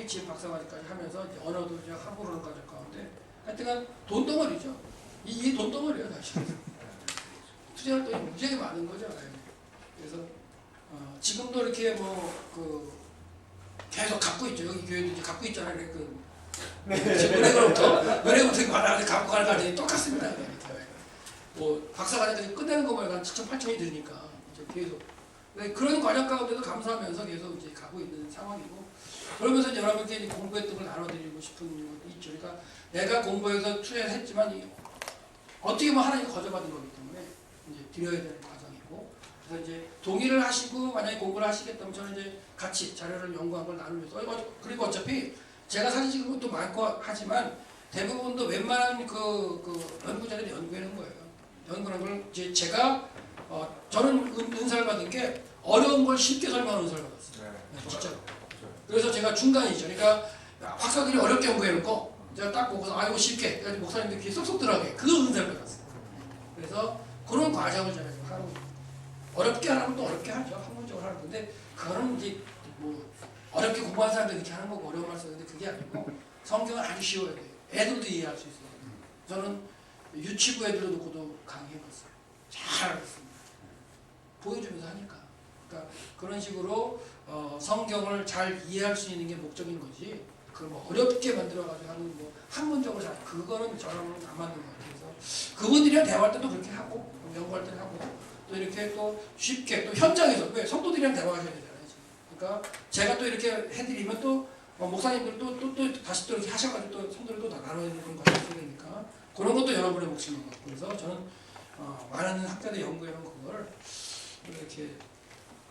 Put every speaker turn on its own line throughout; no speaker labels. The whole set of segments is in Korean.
PhD 박사과정까지 하면서 이제 언어도 이제 한국어로 과정 가운데 하여튼간 돈덩어리죠. 이게 돈덩어리예요 사실. 투자할 돈이 굉장히 많은 거죠. 그래서 지금도 이렇게 계속 갖고 있죠. 여기 교회도 이제 갖고 있잖아요. 은행으로부터 말하는 갖고 가는 과정이 똑같습니다. 뭐 박사과정까지 끝내는 것만 한 7천 8천이 드니까 이제 계속 그런 과정 가운데도 감사하면서 계속 이제 가고 있는 상황이고 그러면서 여러분께 이제 공부했던 걸 나눠드리고 싶은 것도 있죠. 그러니까 내가 공부해서 투자를 했지만 어떻게 보면 하나님이 거저받은 거기 때문에 이제 드려야 되는 과정이고 그래서 이제 동의를 하시고 만약에 공부를 하시겠다면 저는 이제 같이 자료를 연구한 걸 나누면서 그리고 어차피 제가 사진 찍은 것도 많고 하지만 대부분도 웬만한 연구자들이 연구하는 거예요. 연구하는 걸 이제 제가 저는 은사를 받은 게 어려운 걸 쉽게 설명하는 은사를 받았어요. 네, 진짜. 그래서 제가 중간이죠. 그러니까 박사들이 어렵게 연구해놓고 제가 딱 보고서 이거 쉽게 그래서 목사님들 귀에 쏙쏙 들어가게 그 은사를 받았어요. 그래서 그런 과정을 제가 지금 하고 어렵게 하라면 또 어렵게 하죠. 학문적으로 하는 건데 그거는 이제 뭐 어렵게 공부한 사람들이 이렇게 하는 거고 어려운 말 쓰는데 그게 아니고 성경은 아주 쉬워야 돼요. 애들도 이해할 수 있어요. 저는 유치부 애들도 놓고도 강의해봤어요. 잘 알았습니다. 보여주면서 하니까. 그러니까 그런 식으로 성경을 잘 이해할 수 있는 게 목적인 거지. 그걸 뭐 어렵게 만들어가지고 하는 뭐 학문적으로 잘 그거는 저랑은 안 맞는 것 같아요. 그래서 그분들이랑 대화할 때도 그렇게 하고 연구할 때도 하고 또 이렇게 또 쉽게 또 현장에서 왜 성도들이랑 대화하셔야 되잖아요. 그러니까 제가 또 이렇게 해드리면 또 목사님들 또 다시 또 이렇게 하셔가지고 또 성도를 또 나눠야 되는 과정이 있어야 되니까 그런 것도 여러분의 몫인 것 같고 그래서 저는 많은 학자들 연구해놓은 그걸 이렇게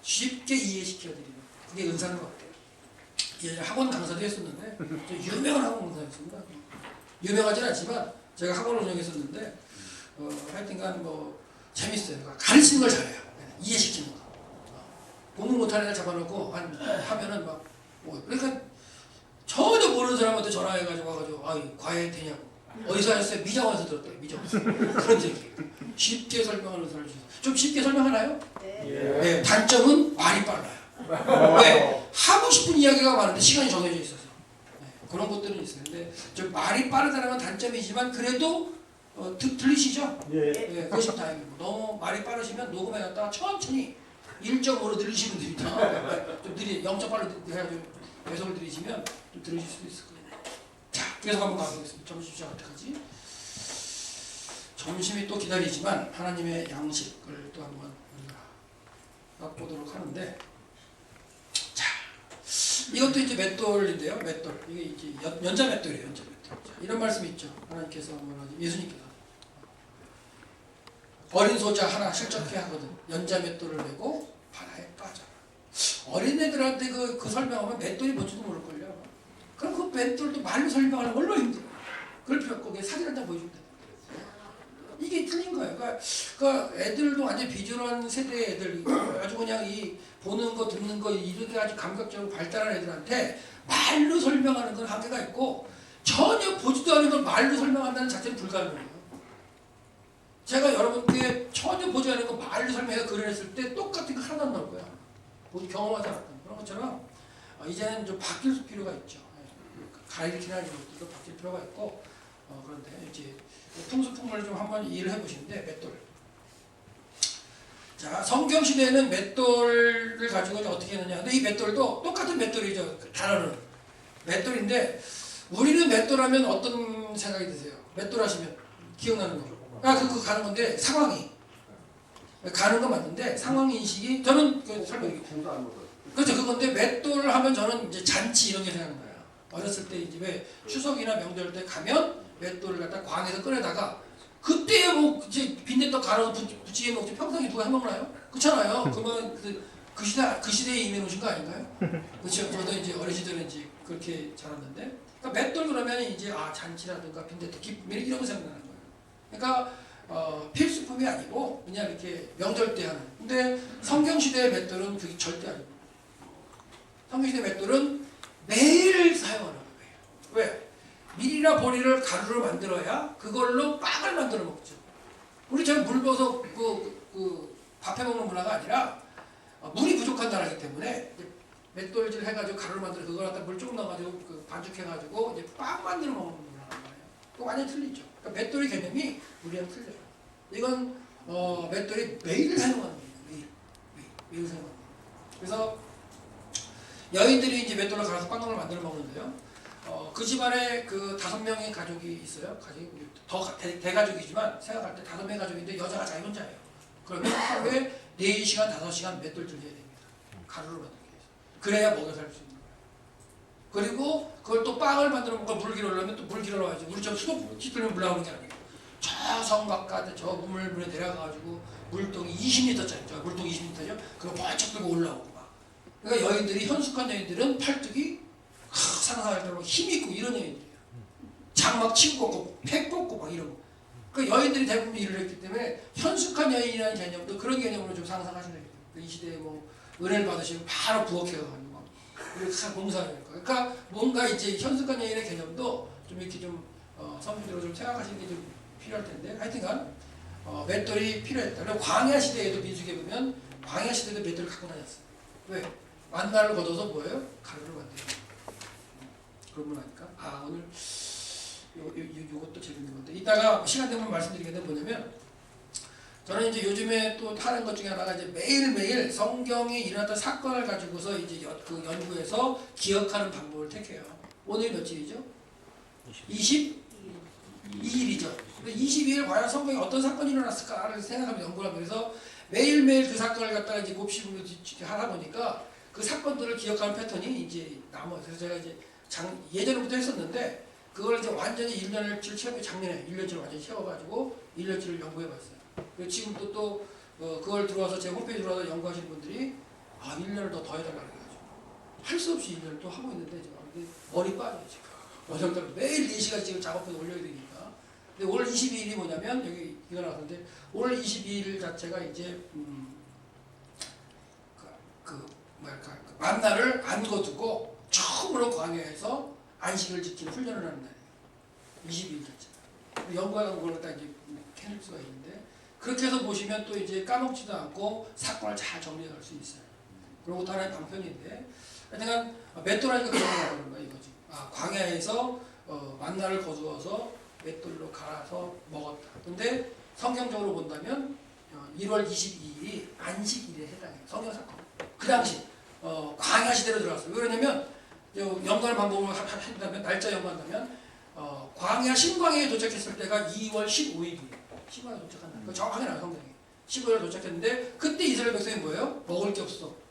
쉽게 이해시켜드리는 그게 은사인 것 같아요. 예전에 학원 강사도 했었는데 유명한 학원 강사였습니다. 유명하진 않지만 제가 학원을 운영했었는데 하여튼간 뭐 재밌어요. 그러니까 가르치는 걸 잘해요. 이해시키는 거. 공부 못하는 애를 잡아놓고 하면은 막 그러니까 전혀 모르는 사람한테 전화해가지고 와가지고 과외 되냐고 어디서 하셨어요? 미장원에서 들었대요. 미장원에서 그런 얘기 쉽게 설명하는 사람이 있어요. 좀 쉽게 설명하나요? 네. 단점은 말이 빨라요. 왜? 하고 싶은 이야기가 많은데 시간이 정해져 있어서 그런 것들은 있어요. 근데 좀 말이 빠르다는 건 단점이지만 그래도 들리시죠? 네, 그것이 다행이고 너무 말이 빠르시면 녹음해놨다가 천천히 1.5로 들으시면 됩니다. 좀 0.8로 해가지고 배속을 들이시면 좀 들으실 수도 있을 거예요. 자, 계속 한번 가보겠습니다. 점심시간 어떡하지? 점심이 또 기다리지만 하나님의 양식을 또 한번 우리가 맛보도록 하는데 자, 이것도 이제 맷돌인데요. 맷돌. 이게 이제 연자 맷돌이에요. 연자 맷돌. 자, 이런 말씀이 있죠. 하나님께서 예수님께서 어린 소자 하나 실족해 하거든. 연자 맷돌을 메고 바다에 빠져. 어린애들한테 그 설명하면 맷돌이 뭔지도 모를걸요. 그럼 그 맷돌도 말로 설명하려면 얼마나 힘들어. 그럴 필요 없고 사진 한 장 보여주면 돼. 이게 틀린 거예요. 그러니까 애들도 완전 비주얼한 세대의 애들 아주 그냥 이 보는 거 듣는 거 이렇게 아주 감각적으로 발달한 애들한테 말로 설명하는 건 한계가 있고 전혀 보지도 않은 걸 말로 설명한다는 자체는 불가능해요. 제가 여러분께 전혀 보지 않은 거 말로 설명해서 그려냈을 때 똑같은 거 하나도 안 나올 거야. 경험하지 않았던 그런 것처럼 이제는 좀 바뀔 필요가 있죠. 가리키나 이런 것들도 바뀔 필요가 있고 그런데 이제 풍수풍물을 좀 한번 이해를 해보시는데 맷돌. 자, 성경 시대에는 맷돌을 가지고 어떻게 했느냐. 근데 이 맷돌도 똑같은 맷돌이죠. 단어는 맷돌인데 우리는 맷돌하면 어떤 생각이 드세요? 맷돌 하시면 기억나는 거. 그거 가는 건데 상황이 가는 건 맞는데 상황 인식이 저는 설명이 그렇죠. 그건데 맷돌 하면 저는 이제 잔치 이런 게 생각나는 거예요. 어렸을 때 이제 왜 추석이나 명절 때 가면 맷돌을 갖다 광에서 꺼내다가 그때 뭐 이제 빈대떡 갈아서 부치게 먹지 평상시 누가 해먹나요? 그렇잖아요. 그러면 그 시대에 임해 놓으신 거 아닌가요? 그렇죠. 저도 이제 어린 시절에 이제 그렇게 자랐는데 그러니까 맷돌 그러면 이제 잔치라든가 빈대떡 기쁨 이런 거 생각나는 거예요. 그러니까 필수품이 아니고 그냥 이렇게 명절 때 하는. 근데 성경시대의 맷돌은 그게 절대 아니고 성경시대 맷돌은 매일 사용하는 거예요. 왜? 밀이나 보리를 가루로 만들어야 그걸로 빵을 만들어 먹죠. 우리처럼 물 부어서 밥 해먹는 문화가 아니라 물이 부족한 나라이기 때문에 맷돌질 해가지고 가루를 만들어 그걸 갖다 물 좀 넣어가지고 그 반죽해가지고 이제 빵 만들어 먹는 거란 말이에요. 그거 완전 틀리죠. 그러니까 맷돌이 개념이 우리랑 틀려요. 이건 맷돌이 매일 사용하는 거예요. 매일 사용하는 거예요. 그래서 여인들이 이제 맷돌로 갈아서 빵을 만들어 먹는데요. 그 집안에 그 5명의 가족이 있어요. 가족이 더 대가족이지만 생각할 때 5명의 가족인데 여자가 자기 혼자예요. 그러면 하루에 4시간, 5시간 맷돌질 해야 됩니다. 가루를 만들기 위해서. 그래야 먹여 살 수 있는 거예요. 그리고 그걸 또 빵을 만들어 먹고 물 길어려면 또 물 길어놔야지. 우리처럼 수도 찌들면 물 나오는 게 아니에요. 저 성 바깥에 저 우물물에 내려가가지고 물통이 20리터짜리, 저 물통 20리터죠. 그거 번쩍 들고 올라오고 막. 그러니까 여인들이, 현숙한 여인들은 팔뚝이 상상할 대로 힘있고 이런 여인들이에요. 장막 치고 꽂고 팩 꽂고 막 이런 거. 그 여인들이 대부분 일을 했기 때문에 현숙한 여인이라는 개념도 그런 개념으로 좀 상상하시면 됩니다. 이 시대에 뭐 은혜를 받으시면 바로 부엌해가지고 막 이렇게 봉사를 할 거예요. 그러니까 뭔가 이제 현숙한 여인의 개념도 좀 이렇게 좀 선비들로 좀 생각하시는 게 좀 필요할 텐데 하여튼간 맷돌이 필요했다. 그리고 광야 시대에도 민수기에 보면 광야 시대에도 맷돌을 갖고 다녔어요. 왜? 만나를 걷어서 뭐예요? 가루를 만들어요. 그런 분 하니까 오늘 요것도 재밌는 건데 이따가 시간 되면 말씀드리겠는데 뭐냐면 저는 이제 요즘에 또 하는 것 중에 하나가 이제 매일매일 성경에 일어났던 사건을 가지고서 이제 그 연구해서 기억하는 방법을 택해요. 오늘 며칠이죠? 22일이죠. 22일 과연 성경에 어떤 사건이 일어났을까를 생각하면서 연구를 하면서 그래서 매일매일 그 사건을 갖다가 이제 곱씹으로 하다 보니까 그 사건들을 기억하는 패턴이 이제 남아요. 그래서 제가 이제 예전부터 했었는데 그걸 이제 완전히 1년치를 채우고 작년에 1년치를 완전히 채워가지고 1년치를 연구해봤어요. 그리고 지금도 또 그걸 들어와서 제 홈페이지 들어와서 연구하시는 분들이 1년을 더 해달라고 해가지고 할 수 없이 1년을 또 하고 있는데 제가 근데 머리 빠져요 지금. 어정도 매일 4시간 지금 작업해서 올려야 되니까. 근데 오늘 22일이 뭐냐면 여기 이거 나왔는데 오늘 22일 자체가 이제 뭐랄까 만나를 안 거두고 처음으로 광야에서 안식을 지키는 훈련을 하는 날이에요. 22일 자체가. 연구하는 걸 갖다 이제 캐낼 수가 있는데 그렇게 해서 보시면 또 이제 까먹지도 않고 사건을 잘 정리해 갈 수 있어요. 그리고 또 하나의 방편인데 하여튼 맷돌하니까 그런 거 나오는 거야 이거지. 광야에서 만나를 거두어서 맷돌로 갈아서 먹었다. 근데 성경적으로 본다면 1월 22일이 안식일에 해당해요. 성경 사건. 그 당시 광야 시대로 들어갔어요. 왜 그러냐면 연구하는 방법을 한다면 날짜 연구한다면 광야 신광야에 도착했을 때가 2월 15일이에요. 신광야에 도착한다. 정확하게 나와요 성경에. 15일에 도착했는데 그때 이스라엘 백성이 뭐예요? 먹을 게 없어.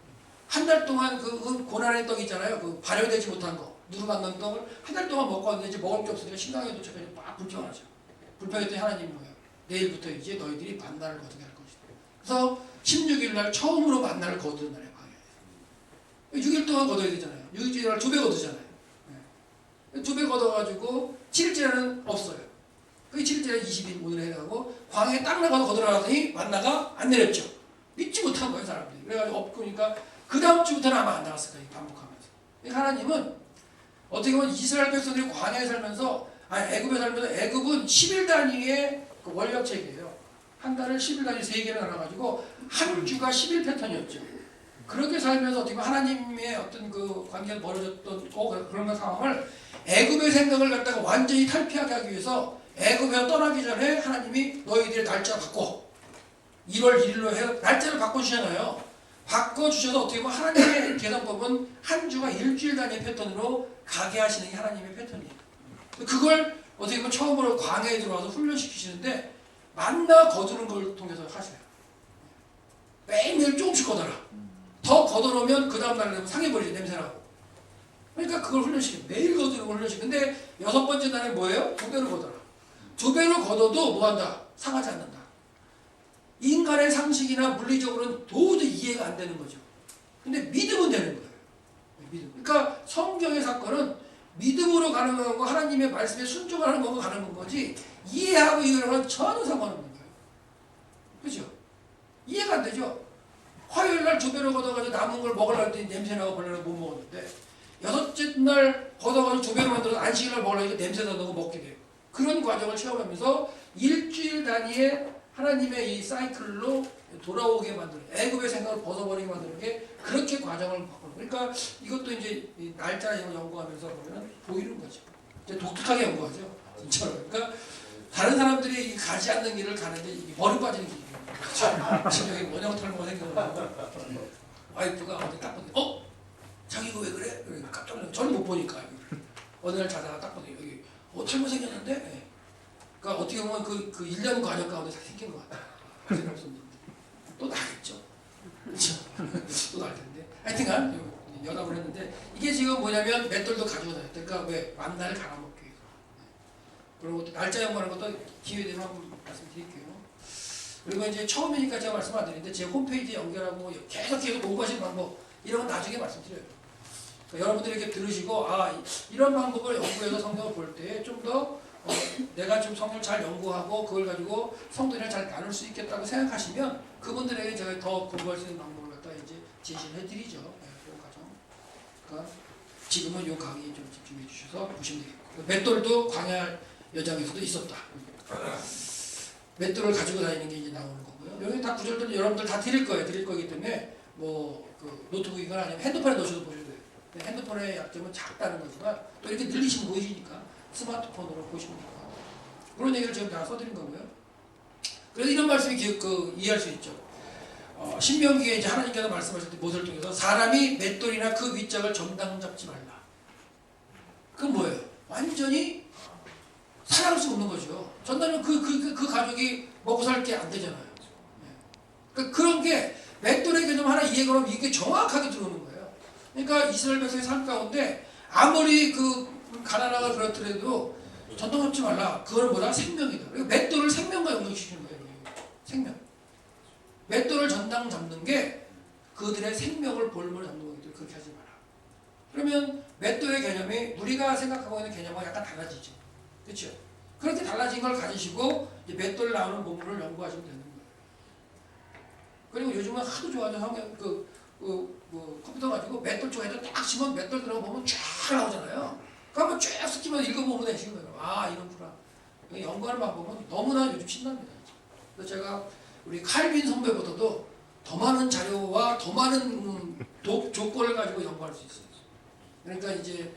한 달 동안 그 고난의 떡 있잖아요. 그 발효되지 못한 거. 누르만난 떡을 한 달 동안 먹고 왔는데 이제 먹을 게 없으니까 신광야에 도착해서 막 불평하죠. 불평했더니 하나님이 뭐예요? 내일부터 이제 너희들이 만나를 거두게 할 것이다. 그래서 16일 날 처음으로 만나를 거두는 날이에요. 광야에서. 6일 동안 거둬야 되잖아요. 6일째 날 2배 거두잖아요. 2배 거둬가지고 7일째는 없어요. 그 7일째는 20일 오늘 해가고 광야에 딱 나가서 거두라더니 만나가 안 내렸죠. 믿지 못한 거예요 사람들이. 그래가지고 없으니까 그 다음 주부터는 아마 안 나갔을 거예요. 반복하면서. 그러니까 하나님은 어떻게 보면 이스라엘 백성들이 광야에 살면서 애굽에 살면서 애굽은 10일 단위의 그 원력 체계예요. 한 달을 10일 단위 3개를 나눠가지고 한 주가 10일 패턴이었죠. 그렇게 살면서 어떻게 보면 하나님의 어떤 그 관계가 멀어졌던 그런 상황을 애굽의 생각을 갖다가 완전히 탈피하게 하기 위해서 애굽에 떠나기 전에 하나님이 너희들의 날짜 바꿔 1월 1일로 해 날짜를 바꿔주잖아요. 바꿔주셔서 어떻게 보면 하나님의 계산법은 한 주가 일주일 단위의 패턴으로 가게 하시는 게 하나님의 패턴이에요. 그걸 어떻게 보면 처음으로 광야에 들어와서 훈련시키시는데 만나 거두는 걸 통해서 하세요. 매일매일 조금씩 걷어라. 더 걷어놓으면 그 다음날 되면 상해버리죠. 냄새나고. 그러니까 그걸 훈련시켜요. 매일 거두는 걸 훈련시켜요. 근데 6번째 날에 뭐예요? 2배로 걷어라. 2배로 걷어도 뭐한다? 상하지 않는다. 인간의 상식이나 물리적으로는 도저히 이해가 안 되는 거죠. 근데 믿음은 되는 거예요. 믿음. 그러니까 성경의 사건은 믿음으로 가는 거고 하나님의 말씀에 순종을 하는 거고 가는 거지 이해하고 이거랑은 전혀 상관없는 거예요. 그렇죠? 이해가 안 되죠? 화요일 날 2배로 걷어가지고 남은 걸 먹으려고 했더니 냄새나고 벌레를 못 먹었는데 6째 날 걷어가지고 2배로 만들어서 안식일 날 먹으려고 하니까 냄새나 넣고 먹게 돼요. 그런 과정을 체험하면서 일주일 단위의 하나님의 이 사이클로 돌아오게 만드는, 애굽의 생각을 벗어버리게 만드는 게 그렇게 과정을 바꾸는. 그러니까 이것도 이제 이 날짜 이런 걸 연구하면서 보면 보이는 거죠. 이제 독특하게 연구하죠. 진짜로. 그러니까 다른 사람들이 가지 않는 길을 가는데 이게 머리 빠지는 길이에요. 지금 여기 원형털모가 생겨나고 와이프가 어디 딱 보는데 자기 이거 왜 그래? 깜짝 놀라서 저는 못 보니까 어느 날 자다가 딱 보더니 여기 탈모 생겼는데 네. 그러니까 어떻게 보면 그 1년 과정 가운데 다 생긴 것 같아요. 생각 없었는데 또 나겠죠. 그렇죠? 또 날 텐데 하여튼간 연합을 했는데 이게 지금 뭐냐면 맷돌도 가지고 다녔다. 그러니까 왜? 만나를 갈아먹기 위해서. 그리고 날짜 연구하는 것도 기회 되면 한번 말씀드릴게요. 그리고 이제 처음이니까 제가 말씀 안 드리는데 제 홈페이지에 연결하고 계속 공부하시는 방법 이런 건 나중에 말씀드려요. 그러니까 여러분들이 이렇게 들으시고 이런 방법을 연구해서 성경을 볼 때 좀 더 내가 좀 성경을 잘 연구하고 그걸 가지고 성도들이랑 잘 나눌 수 있겠다고 생각하시면 그분들에게 제가 더 공부할 수 있는 방법을 갖다 이제 제시를 해드리죠. 그 과정. 그러니까 지금은 이 강의 좀 집중해 주셔서 보시면 되겠고 맷돌도 광야 여정에서도 있었다. 맷돌을 가지고 다니는 게 이제 나오는 거고요. 여기 다 구절들 여러분들 다 드릴 거예요. 드릴 거기 때문에 그 노트북이거나 아니면 핸드폰에 넣으셔도 보셔도 돼요. 핸드폰의 약점은 작다는 거지만 또 이렇게 늘리시면 보이시니까 스마트폰으로 보시면 돼요. 그런 얘기를 지금 다 써드린 거고요. 그래서 이런 말씀이 이해할 수 있죠. 신명기에 이제 하나님께서 말씀하실 때 모세를 통해서 사람이 맷돌이나 그 윗짝을 정당 잡지 말라. 그건 뭐예요? 완전히 살아갈 수 없는 거죠. 전날은 그 가족이 먹고 살 게 안 되잖아요. 그러니까 그런 게 맷돌의 개념 하나 이해하면 이게 정확하게 들어오는 거예요. 그러니까 이스라엘 백성의 삶 가운데 아무리 가난하고 그렇더라도 전통 잡지 말라. 그거는 뭐다? 생명이다. 그리고 맷돌을 생명과 연결시키는 거예요. 생명. 맷돌을 전당 잡는 게 그들의 생명을 볼모로 잡는 거기 때문에 그렇게 하지 마라. 그러면 맷돌의 개념이 우리가 생각하고 있는 개념과 약간 달라지죠. 그렇죠? 그렇게 달라진 걸 가지시고 이제 맷돌 나오는 본문을 연구하시면 되는 거예요. 그리고 요즘은 하도 좋아하는 컴퓨터 가지고 맷돌 쪽에다 딱 치면 맷돌 들어가 보면 쫙 나오잖아요. 그러면 쫙 스키면 읽어보면 되시는 거예요. 이런구나. 연구하는 방법은 너무나 요즘 신납니다. 그래서 제가 우리 칼빈 선배보다도 더 많은 자료와 더 많은 조건을 가지고 연구할 수 있어요. 그러니까 이제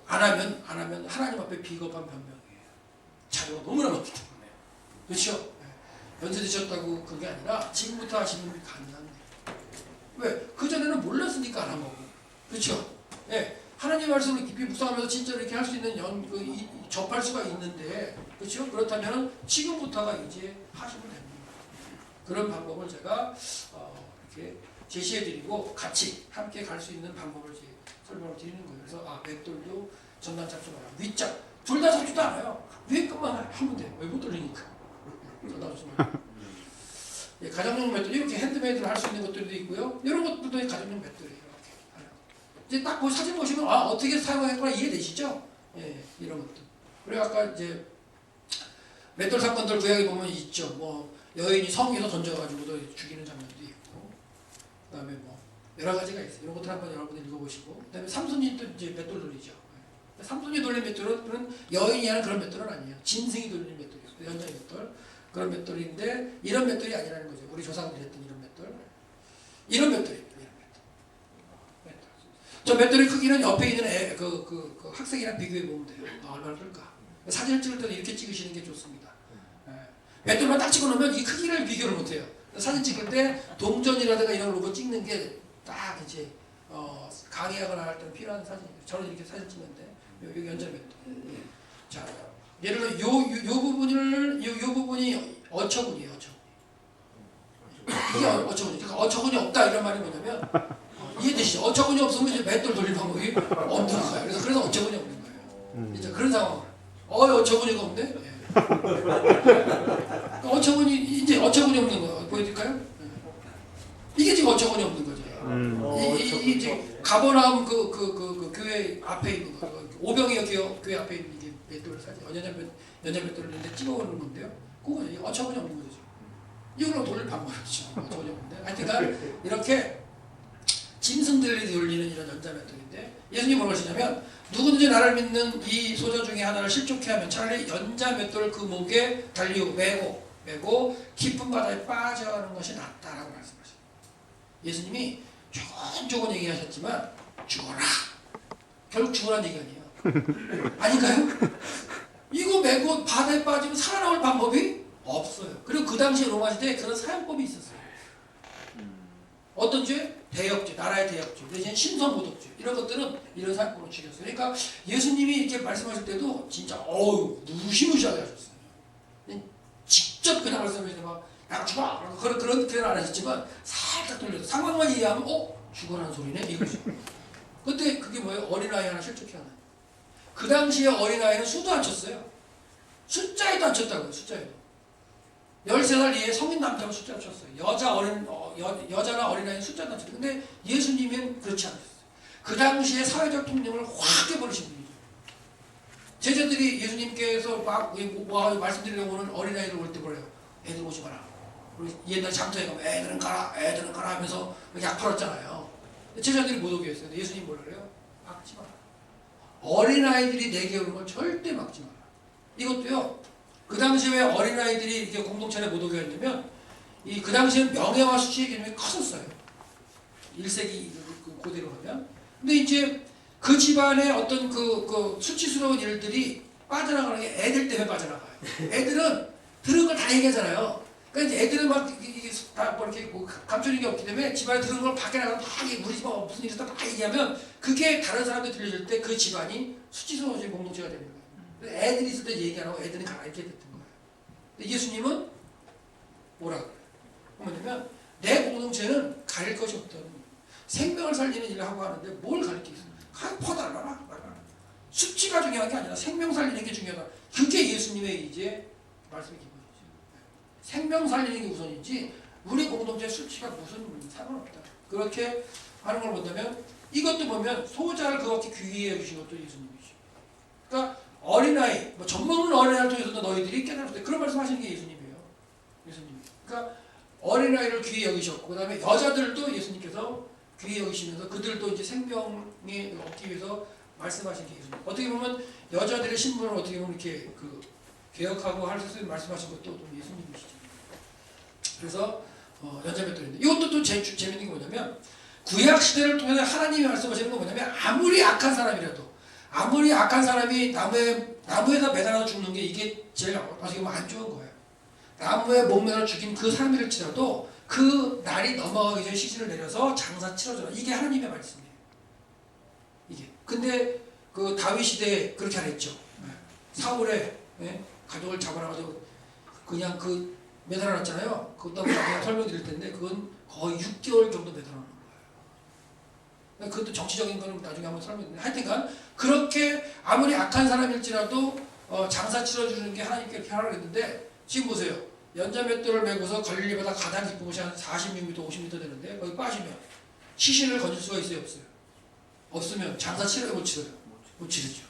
안 하면 하나님 앞에 비겁한 변명이에요. 자료가 너무나 많기 때문에. 그렇죠? 연세드셨다고 그게 아니라 지금부터 하시면 가능합니다. 왜? 그전에는 몰랐으니까 안 한 거고. 그렇죠? 예. 하나님의 말씀을 깊이 묵상하면서 진짜 이렇게 할 수 있는 접할 수가 있는데, 그렇죠? 그렇다면 지금부터가 이제 하시면 됩니다. 그런 방법을 제가 이렇게 제시해드리고 같이 함께 갈 수 있는 방법을 설명을 드리는 거예요. 그래서 맷돌도 전단 잡지 마라. 윗짝 둘 다 잡지도 않아요. 위에 것만 하면 돼요. 왜 못 돌리니까. 전단 잡지 마라. 예, 가정용 맷돌 이렇게 핸드메이드를 할 수 있는 것들도 있고요. 이런 것들도 가정용 맷돌이에요. 이제 딱 사진 보시면 어떻게 사용하겠구나 이해되시죠? 예, 이런 것들. 그리고 아까 이제 맷돌 사건들 구약에 보면 있죠. 뭐 여인이 성에서 던져가지고도 죽이는 장면도 있고, 그다음에 뭐 여러 가지가 있어요. 이런 것들 한번 여러분들 읽어보시고, 그다음에 삼손이 또 이제 맷돌 돌리죠. 삼손이 돌린 맷돌은 여인이 하는 그런 맷돌은 아니에요. 짐승이 돌리는 맷돌이에요. 연장의 맷돌 그런 맷돌인데 이런 맷돌이 아니라는 거죠. 우리 조상들이 했던 이런 맷돌, 이런 맷돌이에요. 저 맷돌의 크기는 옆에 있는 그 학생이랑 비교해 보면 돼요. 얼마나 클까? 사진을 찍을 때도 이렇게 찍으시는 게 좋습니다. 맷돌만 딱 찍어놓으면 이 크기를 비교를 못해요. 사진 찍을 때 동전이라든가 이런 걸 찍는 게 딱 이제 강의하거나 할 때 필요한 사진이에요. 저는 이렇게 사진 찍는데 여기 연장 맷돌. 자, 예를 들어 요 부분이 어처구니예요. 이게 어처구니. 그러니까 어처구니 없다 이런 말이 뭐냐면. 이해되시죠? 어처구니 없으면 이제 맷돌 돌릴 방법이 없는 거예요. 그래서 어처구니 없는 거예요. 이제 그런 상황. 어처구니가 없네? 예. 어처구니 없는 거 보여드릴까요? 이게 지금 어처구니 없는 거죠. 이제 가버나움 그 교회 앞에 있는 거, 오병이어 교회 앞에 있는 이게 맷돌 사진, 연장 맷돌을 이제 찍어오는 건데요. 그거 어처구니 없는 거죠. 이걸로 돌릴 방법이 없죠. 어처구니 없는데. 하여튼간 이렇게 짐승들이 돌리는 이런 연자 맷돌인데 예수님이 뭐라고 하시냐면 누구든지 나를 믿는 이 소자 중에 하나를 실족해 하면 차라리 연자 맷돌을 그 목에 달리고 매고 메고 깊은 바다에 빠져가는 것이 낫다라고 말씀하셨어요. 예수님이 조곤조곤 얘기하셨지만 죽어라. 결국 죽으라는 얘기 아니에요. 아닌가요? 이거 메고 바다에 빠지면 살아나올 방법이 없어요. 그리고 그 당시에 로마 시대에 그런 사용법이 있었어요. 어떤 죄? 대역죄, 나라의 대역죄, 내지는 신성모독죄 이런 것들은 이런 사건으로 죽였어요. 그러니까 예수님이 이렇게 말씀하실 때도 진짜 무시무시하게 하셨어요. 직접 그냥 말씀하시면 막 죽어라 그런 안 하셨지만 살짝 돌려서 상황만 이해하면 죽어라는 소리네 이거죠. 그때 그게 뭐예요? 어린아이 하나 실족해 하나. 그 당시에 어린아이는 수도 안 쳤어요. 숫자에도 안 쳤다고요. 숫자에도. 13살 이하의 성인 남자가 숫자를 쳤어요. 여자나 어린아이는 숫자도 안 쳤어요. 근데 예수님은 그렇지 않았어요. 그 당시에 사회적 통념을 확 깨버리신 분이죠. 제자들이 예수님께서 막 말씀드리려고 오는 어린아이들 올 때 뭐래요? 애들 오지 마라. 우리 옛날 장터에 가면 애들은 가라 하면서 약 팔았잖아요. 제자들이 못 오게 했어요. 예수님 뭐라 그래요? 막지 마라. 어린아이들이 내게 오는 걸 절대 막지 마라. 이것도요. 그 당시에 왜 어린아이들이 이렇게 공동체 안에 못 오게 했냐면 그 당시에는 명예와 수치의 개념이 컸었어요. 1세기 고대로 하면. 근데 이제 그 집안의 어떤 그 수치스러운 일들이 빠져나가는 게 애들 때문에 빠져나가요. 애들은 들은 걸 다 얘기하잖아요. 그러니까 이제 애들은 막 이게 다 뭐 이렇게 감추는 게 없기 때문에 집안에 들은 걸 밖에 나가서 다 우리 집안 무슨 일이 있었다 다 얘기하면 그게 다른 사람들 들려줄 때 그 집안이 수치스러워진 공동체가 되는 거예요. 애들이 있을 때 얘기 안 하고 애들은 가라 이렇게 됐던 거예요. 근데 예수님은 뭐라 그래요? 뭐냐면 내 공동체는 가릴 것이 없다는 거예요. 생명을 살리는 일을 하고 하는데 뭘 가르치겠어요? 퍼달라라. 수치가 중요한 게 아니라 생명 살리는 게 중요하다. 그게 예수님의 이제 말씀의 기본이죠. 생명 살리는 게 우선이지 우리 공동체 수치가 무슨 상관없다. 그렇게 하는 걸 본다면 이것도 보면 소자를 그렇게 귀히 여기신 것도 예수님이죠. 그러니까 어린아이, 젖먹는 어린아이를 통해서도 너희들이 깨달을 때 그런 말씀하시는 게 예수님이에요. 예수님. 그러니까 어린아이를 귀히 여기셨고, 그 다음에 여자들도 예수님께서 귀히 여기시면서 그들도 이제 생명에 얻기 위해서 말씀하신 게 예수님. 어떻게 보면 여자들의 신분을 어떻게 보면 이렇게 개혁하고 할 수 있는 말씀하신 것도 또 예수님이시죠. 그래서 연자맷돌인데 이것도 또 재밌는 게 뭐냐면 구약 시대를 통해서 하나님이 말씀하시는 건 뭐냐면 아무리 악한 사람이라도 아무리 악한 사람이 나무에다 매달아서 죽는 게 이게 제일 어떻게 보면 안 좋은 거예요. 나무에 못 매달아 죽인 그 사람일지라도 그 날이 넘어가기 전에 시신을 내려서 장사 치러줘라. 이게 하나님의 말씀이에요. 이게. 근데 그 다윗 시대에 그렇게 안 했죠. 사울의 가족을 잡아놔가지고 그냥 매달아놨잖아요. 그것도 나중에 설명드릴 텐데 그건 거의 6개월 정도 매달아놓은 거예요. 그것도 정치적인 거는 나중에 한번 설명드릴게요. 하여튼간 그렇게 아무리 악한 사람일지라도 장사 치러주는 게 하나님께 이렇게 하라고 했는데 지금 보세요. 연자맷돌을 메고서 갈릴리보다 가장 깊은 곳이 한 46m, 50m 되는데 거기 빠지면 시신을 건질 수가 있어요? 없어요? 없으면 장사 치러요? 못 치러요? 못 치르죠.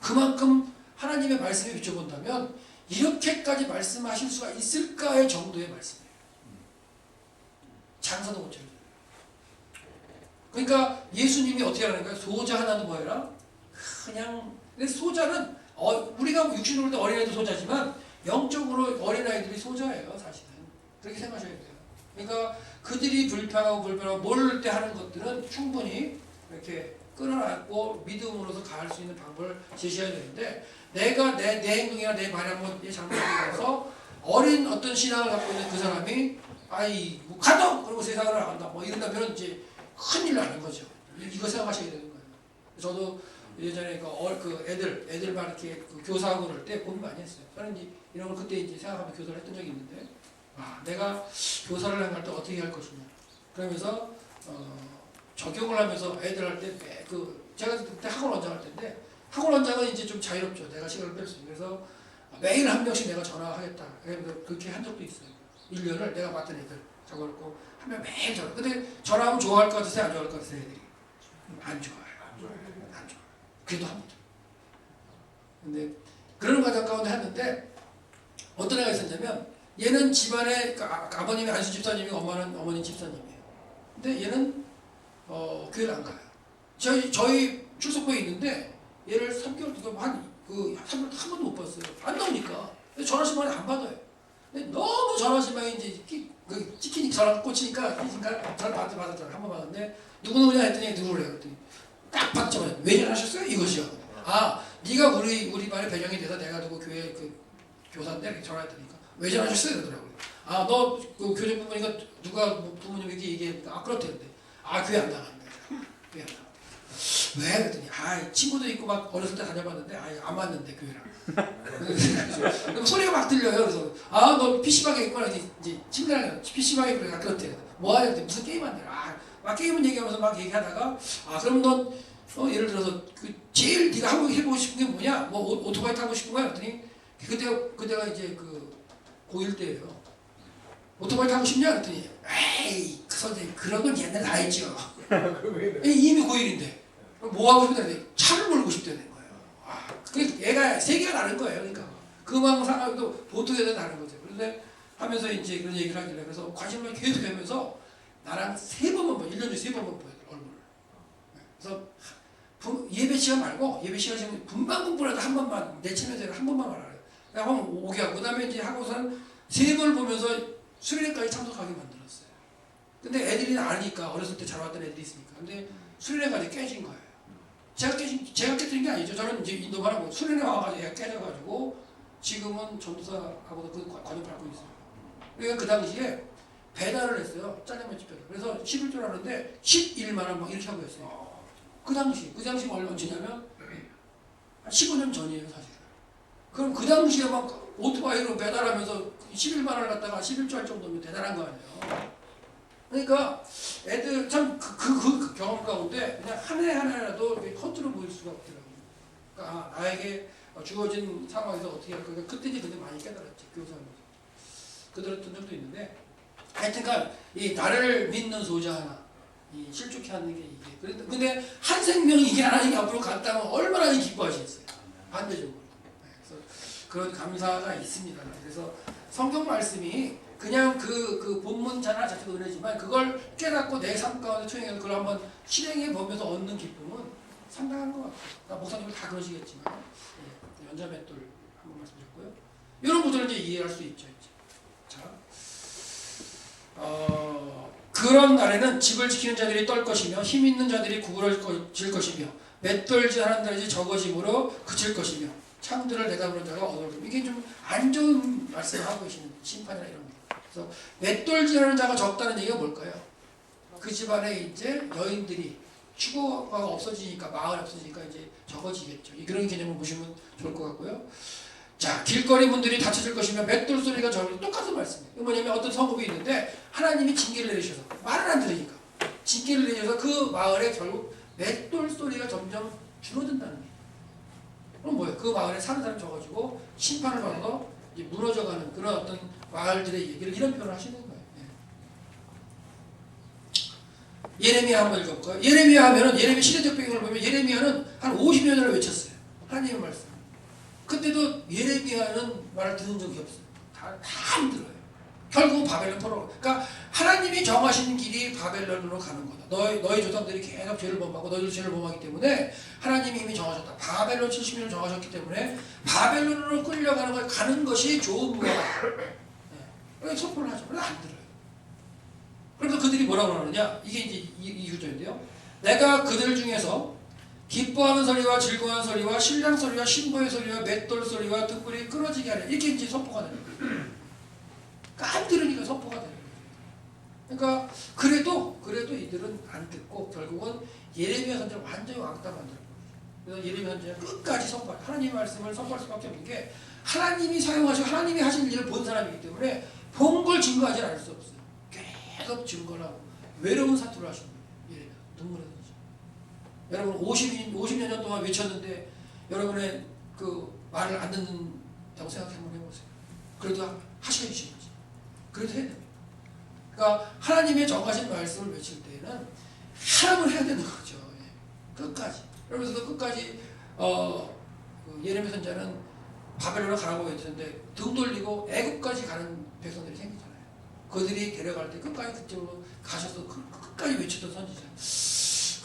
그만큼 하나님의 말씀에 비춰본다면 이렇게까지 말씀하실 수가 있을까의 정도의 말씀이에요. 장사도 못 치르죠. 그러니까 예수님이 어떻게 하는가요? 소자 하나도 뭐해라? 그냥 근데 소자는 우리가 육신으로 볼 때 어린아이도 소자지만 영적으로 어린아이들이 소자예요. 사실은. 그렇게 생각하셔야 돼요. 그러니까 그들이 불평하고 모를 때 하는 것들은 충분히 이렇게 끌어안고 믿음으로서 가할 수 있는 방법을 제시해야 되는데 내가 내 행동이나 내 말이 한번 잘못해서 어린 어떤 신앙을 갖고 있는 그 사람이 가동! 그리고 세상을 나간다. 이런다면 이제 큰일 나는 거죠. 이거 생각하셔야 되는 거예요. 저도 예전에 애들만 이렇게 교사하고 그럴 때 고민 많이 했어요. 저는 이런 걸 그때 이제 생각하면 교사를 했던 적이 있는데, 내가 교사를 할 때 어떻게 할 것이냐. 그러면서, 적용을 하면서 애들 할 때, 제가 그때 학원 원장 할 때인데, 학원 원장은 이제 좀 자유롭죠. 내가 시간을 뺄 수 있어요. 그래서 매일 한 명씩 내가 전화하겠다. 그렇게 한 적도 있어요. 1년을 내가 맡은 애들 적어놓고 한 명 매일 전화. 근데 전화하면 좋아할 것 같으세요? 안 좋아할 것 같으세요? 애들이? 안 좋아요. 안 좋아요. 그래도 합니다. 근데 그런 과정 가운데 했는데 어떤 애가 있었냐면 얘는 집안에 아버님이 안수 집사님이고 어머님 집사님이에요. 근데 얘는 교회를 안 가요. 저희 출석부에 있는데 얘를 3개월 동안 3개월 한 번도 못 봤어요. 안 나오니까. 전화하시면 안 받아요. 근데 너무 전화신방이 이제 찍히니 전화 꽂히니까 전화 받았잖아. 한 번 받았는데 누구누구냐 했더니 누구래요? 그랬더니 딱 받자마자 왜 전화하셨어요? 이것이요. 아, 네가 우리 반에 배정이 돼서 내가 누구 교회 그 교사인데 이렇게 전화했더니까 왜 전화하셨어요? 그러더라고요. 아, 너 그 교정 부모니까 누가 뭐 부모님에게 얘기했는데 아 그렇대는데 아 교회 안 나간다. 교회 안 나간다. 왜? 그랬더니 아 친구도 있고 막 어렸을 때 다녀봤는데 안 맞는데 교회랑. 그럼 소리가 막 들려요. 그래서 아 너 PC방에 있구나. 이제 친구랑 PC방에 그래. 아 그렇대. 뭐 하냐? 무슨 게임 한대. 막 게임은 얘기하면서 막 얘기하다가 아 그럼 넌 예를 들어서 그 제일 네가 해보고 싶은 게 뭐냐? 뭐 오토바이 타고 싶은 거야? 그랬더니 그때가 이제 그 고1 때예요. 오토바이 타고 싶냐? 그랬더니 에이 그 선생님 그런 건 옛날에 다 했죠. 이미 고1인데 뭐 하고 싶다는데 차를 몰고 싶다는 거예요. 아, 얘가 세계가 다른 거예요. 그러니까 그만 상황도 보통 애들 다른 거죠. 그런데 하면서 이제 그런 얘기를 하길래 그래서 관심을 계속 하면서 나랑 3번만 봐. 1년에 3번만 보여요. 얼굴을. 그래서 예배 시간 말고 예배 시간 지금 분방분부라도 한 번만 내치면서 한 번만 말하래요. 한번 오게 하고 그다음에 이제 하고서는 3번을 보면서 수련회까지 참석하게 만들었어요. 근데 애들이 아니까 어렸을 때 잘 왔던 애들이 있으니까. 근데 수련회까지 깨진 거예요. 제가 깨뜨린 게 아니죠. 저는 이제 인도반하고 수련회 와가지고 애가 깨져가지고 지금은 전도사하고도 그 과정 밟고 있어요. 그러니까 그 당시에 배달을 했어요. 짜장면 집 배달. 그래서 11조 하는데 11만 원 막 이렇게 하고 했어요. 그 당시가 언제냐면 15년 전이에요, 사실. 그럼 그 당시에 막 오토바이로 배달하면서 11만 원을 갖다가 11조 할 정도면 대단한 거 아니에요. 그러니까 애들 참 그 경험 가운데 그냥 한 해 하나라도 허투루 보일 수가 없더라고요. 그러니까 나에게 주어진 상황에서 어떻게 할 거니까 그때 이제 근데 많이 깨달았지, 교사하면서. 그들었던 적도 있는데 하여튼간 이 나를 믿는 소자 하나 이 실족해 하는 게 이게 근데 한 생명이 이게 하나님이 앞으로 갔다면 얼마나 기뻐하시겠어요. 반대적으로. 그래서 그런 감사가 있습니다. 그래서 성경 말씀이 그냥 그 본문 하나 자체가 은혜지만 그걸 깨닫고 내 삶 가운데 투영해서 그걸 한번 실행해 보면서 얻는 기쁨은 상당한 것 같아요. 그러니까 목사님들 다 그러시겠지만 연자 맷돌 한번 말씀드렸고요. 이런 것들을 이제 이해할 수 있죠. 이제. 자, 그런 날에는 집을 지키는 자들이 떨 것이며 힘 있는 자들이 구부러질 것이며 맷돌질하는 자들이 적어짐으로 그칠 것이며 창들을 내다보는 자가 얻어올. 이게 좀 안 좋은 말씀을 하고 계시는 심판이나 이런 거. 그래서 맷돌질하는 자가 적다는 얘기가 뭘까요? 그 집안에 이제 여인들이 추구가 없어지니까 마을이 없어지니까 이제 적어지겠죠. 그런 개념을 보시면 좋을 것 같고요. 자, 길거리 문들이 닫혀질 것이며 맷돌 소리가 적을 똑같은 말씀이에요. 이거 뭐냐면 어떤 성읍이 있는데 하나님이 징계를 내리셔서 말을 안 들으니까 징계를 내리셔서 그 마을에 결국 맷돌 소리가 점점 줄어든다는 거예요. 그럼 뭐예요? 그 마을에 사는 사람 적어지고 심판을 받아서 이제 무너져가는 그런 어떤 마을들의 얘기를 이런 표현을 하시는 거예요. 예레미야 한번 읽어볼까요? 예레미야 하면은 예레미야 시대적 배경을 보면 예레미야는 한 50년을 외쳤어요. 하나님의 말씀. 그때도 예레미야는 말을 듣는 적이 없어요. 다 안 들어요. 결국은 바벨론 포로. 그러니까 하나님이 정하신 길이 바벨론으로 가는 거다. 너희 조상들이 계속 죄를 범하고 너희도 죄를 범하기 때문에 하나님이 이미 정하셨다. 바벨론 70년을 정하셨기 때문에 바벨론으로 끌려가는 걸 가는 것이 좋은 거다. 그래서 선포를 하죠. 그래서 안 들어요. 그래서 그들이 뭐라고 하느냐? 이게 이제 이 구절인데요. 내가 그들 중에서 기뻐하는 소리와 즐거워하는 소리와 신랑 소리와 신부의 소리와 맷돌 소리와 등불이 끊어지게 하려. 이렇게 이제 선포가 되는 거예요. 그러니까 안 들으니까 선포가 되는 거예요. 그러니까 그래도 이들은 안 듣고 결국은 예레미야 선지자를 완전히 왕따 만들어. 그래서 예레미야 선지자는 끝까지 선포할. 하나님의 말씀을 선포할 수밖에 없는 게 하나님이 사용하시고 하나님이 하신 일을 본 사람이기 때문에 본 걸 증거하지 않을 수 없어요. 계속 증거를 하고 외로운 사투를 하시는 거예요. 예레미야 눈물을 여러분 50년 동안 외쳤는데 여러분의 그 말을 안 듣는다고 생각 한번 해보세요. 그래도 하셔야 되신 거지. 그래도 해야 됩니다. 그러니까 하나님의 정하신 말씀을 외칠 때에는 사랑을 해야 되는 거죠. 끝까지. 그러면서도 끝까지 그 예레미야 선지자는 바벨론으로 가라고 외쳤는데 등 돌리고 애국까지 가는 백성들이 생기잖아요. 그들이 데려갈 때 끝까지 그쪽으로 가셔서 끝까지 외쳤던 선지자.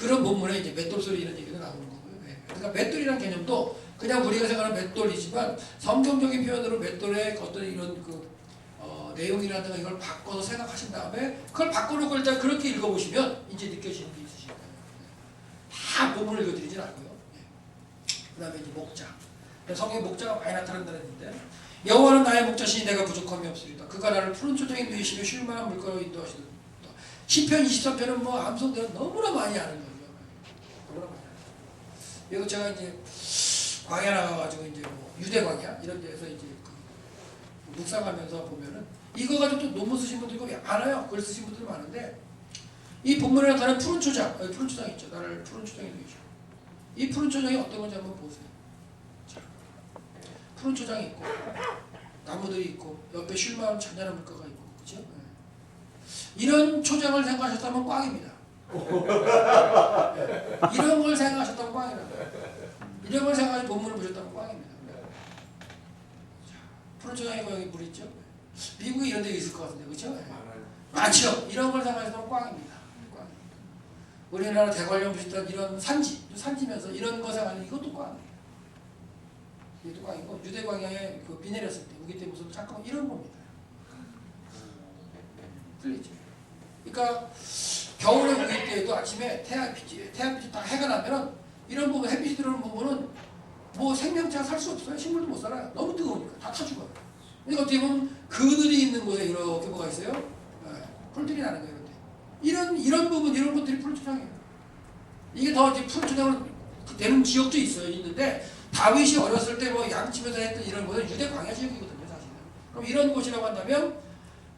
그런 본문에 이제 맷돌 소리 이런 얘기가 나오는 거고요. 그러니까 맷돌이라는 개념도 그냥 우리가 생각하는 맷돌이지만 성경적인 표현으로 맷돌의 어떤 이런 그 내용이라든가 이걸 바꿔서 생각하신 다음에 그걸 바꿔놓고 일단 그렇게 읽어보시면 이제 느껴지는 게 있으실 거예요. 다 본문을 읽어드리진 않고요. 그 다음에 이제 목자. 성경에 목자가 많이 나타난다는 얘기인데 여호와는 나의 목자시니 내가 부족함이 없으리다. 그가 나를 푸른 초장에 누이시며 쉴 만한 물가로 인도하시리다. 시편 23편은 뭐 암송대로 너무나 많이 아는 거죠. 너무나 많이 아는 거죠. 그리고 제가 이제 광야 나가가지고 이제 뭐 유대 광야 이런 데서 이제 그 묵상하면서 보면은 이거 가지고 또 논문 쓰신 분들이 많아요. 글 쓰신 분들이 많은데 이 본문에 나타나는 푸른 초장, 여기 푸른 초장 있죠. 나를 푸른 초장에 누이시고 이 푸른 초장이 어떤 건지 한번 보세요. 자, 푸른 초장이 있고 나무들이 있고 옆에 쉴만한 잔잔한 물가가 있고 그죠? 네. 이런 초장을 생각하셨다면 꽝입니다. 이런 걸 생각하셨다면 꽝이다. 이런 걸 생각하시 본문을 보셨다면 꽝입니다. 자, 푸른 초장에 여기 물 있죠? 미국에 이런 데 있을 것 같은데 그죠? 네. 많죠? 이런 걸 생각하셨다면 꽝입니다. 우리나라 대관령 비슷한 이런 산지면서 이런 거 생각하는 이것도 꽝이에요. 이것도 꽝이고 유대 광야에 그 비 내렸을 때 우기 때 무슨 잠깐만 이런 겁니다. 틀리죠. 그러니까 겨울에 우기 때에도 아침에 태양빛이 딱 해가 나면은 이런 부분 햇빛이 들어오는 부분은 뭐 생명체가 살 수 없어요. 식물도 못 살아요. 너무 뜨거우니까 다 타 죽어요. 그러니까 어떻게 보면 그늘이 있는 곳에 이렇게 뭐가 있어요? 네, 풀들이 나는 거예요. 이런 부분 이런 것들이 푸른 초장이에요. 이게 더 이제 푸른 초장으로 되는 지역도 있는데 다윗이 어렸을 때 뭐 양치면서 했던 이런 곳은 유대 광야 지역이거든요, 사실은. 그럼 이런 곳이라고 한다면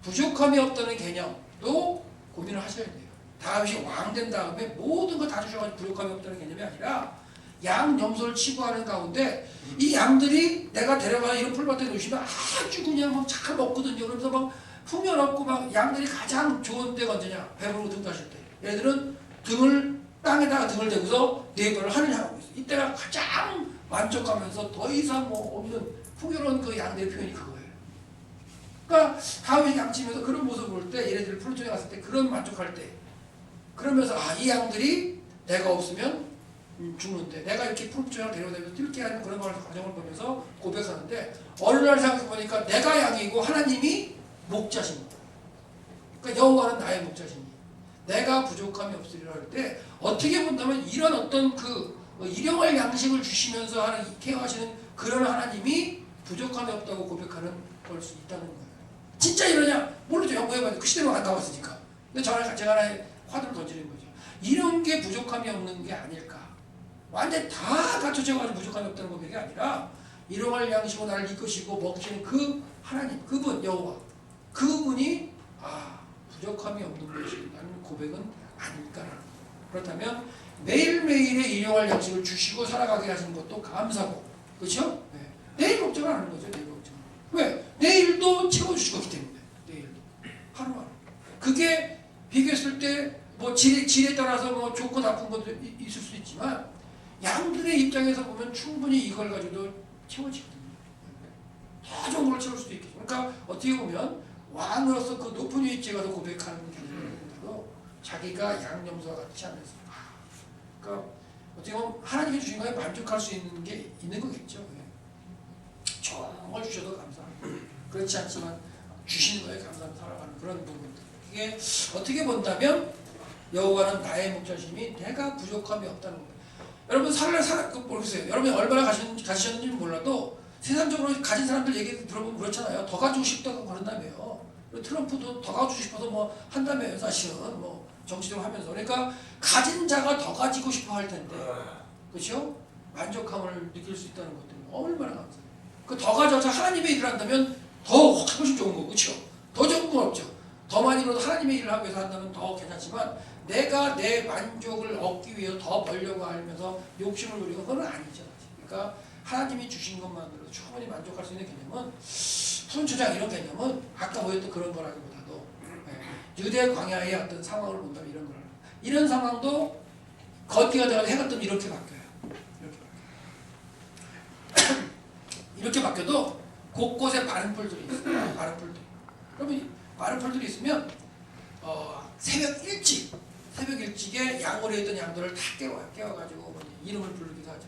부족함이 없다는 개념도 고민을 하셔야 돼요. 다윗이 왕 된 다음에 모든 거 다 주셔가지고 부족함이 없다는 개념이 아니라 양 염소를 치부하는 가운데 이 양들이 내가 데려가는 이런 풀밭에 놓으시면 아주 그냥 막 잘 먹거든요. 그러면서 막 풍요롭고 막 양들이 가장 좋은 데가 언제냐? 배부르고 등 따실 때. 얘들은 땅에다가 등을 대고서 네발을 하늘 향하고 있어. 이때가 가장 만족하면서 더 이상 뭐 없는 풍요로운 그 양들의 표현이 그거예요. 그러니까 다윗이 양치면서 그런 모습을 볼 때 얘네들 푸른 초장에 갔을 때 그런 만족할 때 그러면서 이 양들이 내가 없으면 죽는데 내가 이렇게 푸른 초장을 데려다니면서 뛸게 하는 그런 과정을 보면서 고백하는데 어느 날 생각해보니까 내가 양이고 하나님이 목자십니다. 그러니까 여호와는 나의 목자시니 내가 부족함이 없으리라 할 때 어떻게 본다면 이런 어떤 그 일용할 양식을 주시면서 하는 케어하시는 그런 하나님이 부족함이 없다고 고백하는 걸 수 있다는 거예요. 진짜 이러냐? 모르죠. 연구해봐도 그 시대로 안 나왔으니까. 근데 제가 하나의 화두를 던지는 거죠. 이런 게 부족함이 없는 게 아닐까? 완전 다 갖춰져가지고 부족함이 없다는 고백이 아니라 일용할 양식으로 나를 이끄시고 먹이시는 그 하나님, 그분 여호와 그분이 부족함이 없는 것이라는 고백은 아닐까라는 거예요. 그렇다면 매일매일의 일용할 양식을 주시고 살아가게 하시는 것도 감사고 그렇죠? 네. 내일 걱정을 안 하는 거죠. 내일 걱정. 왜? 내일도 채워주실 거기 때문에 내일도 하루하루 그게 비교했을 때 뭐 질에 따라서 뭐 좋고 나쁜 것도 있을 수 있지만 양들의 입장에서 보면 충분히 이걸 가지고도 채워지거든요. 더 좋은 걸 채울 수도 있겠죠. 그러니까 어떻게 보면 왕으로서 그 높은 위치에 가서 고백하는 개념으로 자기가 양념소와 같지 않아서 그러니까 어떻게 보면 하나님이 주신 거에 만족할 수 있는 게 있는 거겠죠. 좋은 걸 주셔도 감사하고 그렇지 않지만 주시는 거에 감사하며 살아가는 그런 부분들 이게 어떻게 본다면 여호와는 나의 목자심이 내가 부족함이 없다는 겁니다. 여러분 모르겠어요. 여러분이 얼마나 가지셨는지 몰라도 세상적으로 가진 사람들 얘기 들어보면 그렇잖아요. 더 가지고 싶다고 그런다며요. 트럼프도 더 가지고 싶어서 뭐 한다며요. 사실은 뭐 정치적으로 하면서. 그러니까 가진 자가 더 가지고 싶어 할 텐데 그렇죠? 만족함을 느낄 수 있다는 것들은 얼마나 감사해요. 그 더 가져서 하나님의 일을 한다면 더 훨씬 좋은 거고 그렇죠? 더 좋은 건 없죠. 더 많이 벌어도 하나님의 일을 하기 위해서 한다면 더 괜찮지만 내가 내 만족을 얻기 위해서 더 벌려고 하면서 욕심을 부리고 그건 아니죠. 그러니까 하나님이 주신 것만으로도 충분히 만족할 수 있는 개념은 푸른 초장 이런 개념은 아까 보였던 그런 거라기보다도 유대 광야의 어떤 상황을 본다면 이런 거라. 이런 상황도 걷기가 되면 해가 뜨면 이렇게 바뀌어요. 이렇게 바뀌어도 곳곳에 마른 풀들이 있어요. 마른 풀들. 그러면 마른 풀들이 있으면 새벽 일찍에 양으로 있던 양들을 다 깨워가지고 뭐 이름을 부르기도 하죠.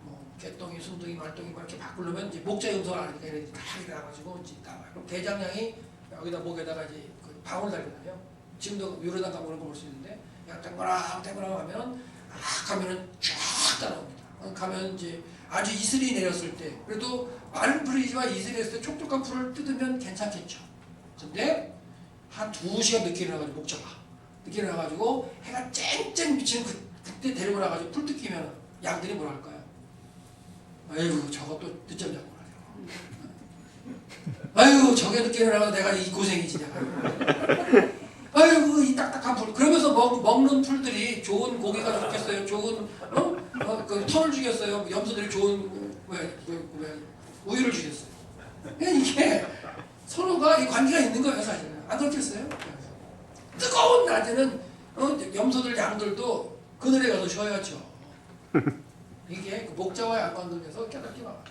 뭐 개똥이, 순둥이, 말똥이 뭐 이렇게 바꾸려면 이제 목자 음성을 아니까 얘네들이 다 일어나가지고 이제 나와요. 그럼 대장량이 여기다 목에다가 이제 그 방울 달잖아요. 지금도 요르단 가보는 거 볼 수 있는데 야 땡그랑 하면 가면은 쫙 따라옵니다. 가면 이제 아주 이슬이 내렸을 때 그래도 마른 풀이지만 이슬이 내렸을 때 촉촉한 풀을 뜯으면 괜찮겠죠. 근데 한 2시간 늦게 일어나가지고 목자가 늦게 일어나가지고 해가 쨍쨍 비치는 그때 데리고 나가지고 풀 뜯기면 양들이 뭐라 할까요? 아이고 저것도 늦잠 자고 그러네요. 아이고 저게 늦게 일어나면 내가 이 고생이지 내가. 아이고 이 딱딱한 풀 그러면서 먹는 풀들이 좋은 고기가 좋겠어요. 좋은 그 털을 주겠어요. 염소들이 좋은 우유를 주겠어요. 이게 서로가 이 관계가 있는 거예요 사실은. 안 그렇겠어요? 뜨거운 낮에는 염소들 양들도 그늘에 가서 쉬어야죠. 이게 그 목자와의 안관계에서 깨닫기 나와요.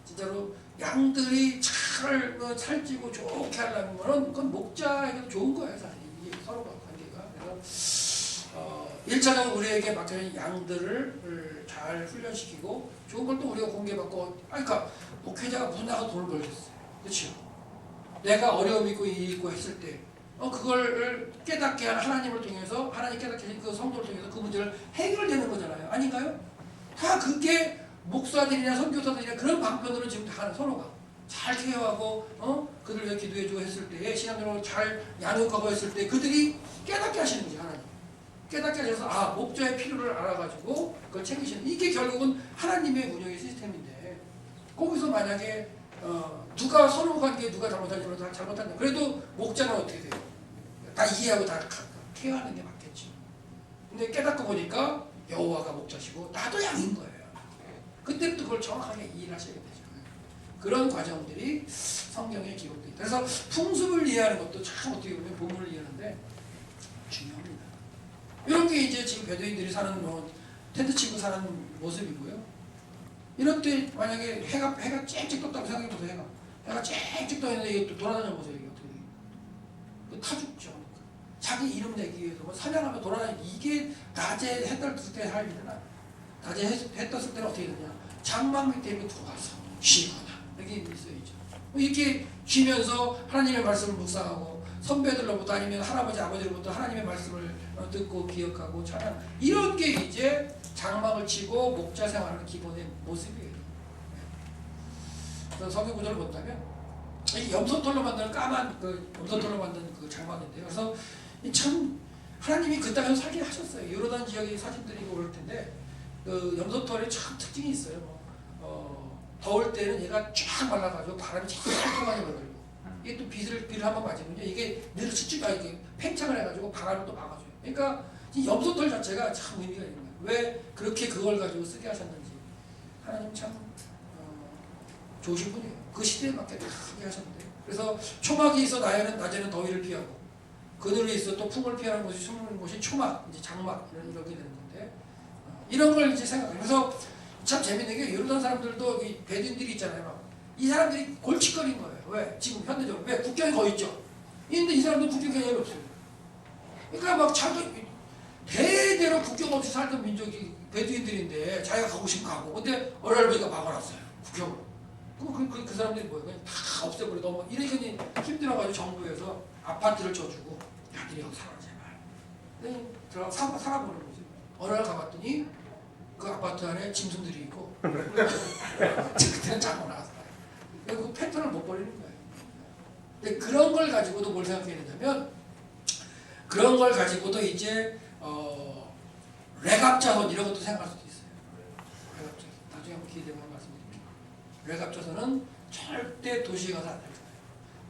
진짜로 양들이 잘 살찌고 좋게 하려면 그건 목자에게도 좋은 거예요 사실. 이게 서로가 관계가. 그래서 1차적으로 우리에게 맡겨진 양들을 잘 훈련시키고 좋은 걸 또 우리가 공개받고 그러니까 목회자가 무슨 나가 돈을 벌겠어요. 그렇죠? 내가 어려움 있고 일 있고 했을 때 그걸 깨닫게 한 하나님을 통해서 하나님 깨닫게 하신 그 성도를 통해서 그 문제를 해결되는 거잖아요. 아닌가요? 다 그게 목사들이나 선교사들이나 그런 방편으로 지금 다 서로가 잘 케어하고 그들 위해 기도해주고 했을 때 신앙적으로 잘 양육하고 했을 때 그들이 깨닫게 하시는 거지 하나님. 깨닫게 하셔서 목자의 필요를 알아가지고 그걸 챙기시는 이게 결국은 하나님의 운영의 시스템인데 거기서 만약에 누가 서로 관계에 누가 잘못하는지 다 잘못한다. 그래도 목자는 어떻게 돼요? 다 이해하고 다 케어하는 게 맞겠죠. 근데 깨닫고 보니까 여호와가 목자시고 나도 양인 거예요. 그때부터 그걸 정확하게 이해를 하셔야 되죠. 그런 과정들이 성경에 기록되어 있다. 그래서 풍습을 이해하는 것도 참 어떻게 보면 보물을 이해하는데 중요합니다. 이런 게 이제 지금 베두인들이 사는 텐트 치고 사는 모습이고요. 이럴 때 만약에 해가 쨍쨍 떴다고 생각해보세요. 해가 쨍쨍 떠있는데 이게 또 돌아다니는 모습이 어떻게 돼요? 타 죽죠. 자기 이름 내기 위해서 사냥하며 돌아다니는 이게 낮에 해 떴을 때 할 일은 아니에요. 낮에 해 떴을 때는 어떻게 되냐? 장막 밑에 들어가서 쉬거나 여기 있어야죠. 이렇게 쉬면서 하나님의 말씀을 묵상하고 선배들로부터 아니면 할아버지 아버지로부터 하나님의 말씀을 듣고 기억하고 찬양 이런 게 이제 장막을 치고 목자 생활하는 기본의 모습이에요. 그래서 성경 구절을 본다면 이 염소털로 만드는 까만 염소털로 만든 그 장막인데요. 그래서 참 하나님이 그 땅에서 살게 하셨어요. 요르단 지역의 사진들이 오를 텐데 그 염소털이 참 특징이 있어요. 더울 때는 얘가 쫙 말라가지고 바람이 쫙 많이 불어요. 이게 또 비를 한번 맞으면요 이게 늘 수치가 이렇게 팽창을 해가지고 바람을 또 막아줘요. 그러니까 이 염소털 자체가 참 의미가 있는 거예요. 왜 그렇게 그걸 가지고 쓰게 하셨는지 하나님 참 좋으신 분이에요. 그 시대에 맞게 다 하게 하셨는데 그래서 초막이 있어 낮에는 더위를 피하고 그늘이 있어 또 풍을 피하는 곳이 숨는 곳이 초막 이제 장막 이렇게 되는 건데 이런 걸 이제 생각해요. 그래서 참 재밌는 게 요르단 사람들도 이 베두인들이 있잖아요. 이 사람들이 골칫거린 거예요. 왜? 지금 현대적으로 왜? 국경이 거의 있죠. 근데 이 사람들 국경 개념이 없어요. 그러니까 막 자기 대대로 국경 없이 살던 민족이 베두인들인데 자기가 가고 싶으면 가고 근데 어랄버니가 막아놨어요. 국경으로. 그럼 그 사람들이 뭐예요? 그냥 다 없애버려. 너무 이래저래 힘들어가지고 정부에서 아파트를 줘주고 야들이 여기 살아 제발. 들어가 살아보는 거지. 어느 날 가봤더니 그 아파트 안에 짐승들이 있고 그때는 자고 나왔어요. 그 패턴을 못 버리는 거예요. 근데 그런 걸 가지고도 뭘 생각해야 되냐면 그런 걸 가지고도 이제 레갑자손 이런 것도 생각할 수도 있어요. 레갑자손 나중에 한번 기회 되면 말씀드릴게요. 레갑자손은 절대 도시에 가서 안 될 거예요.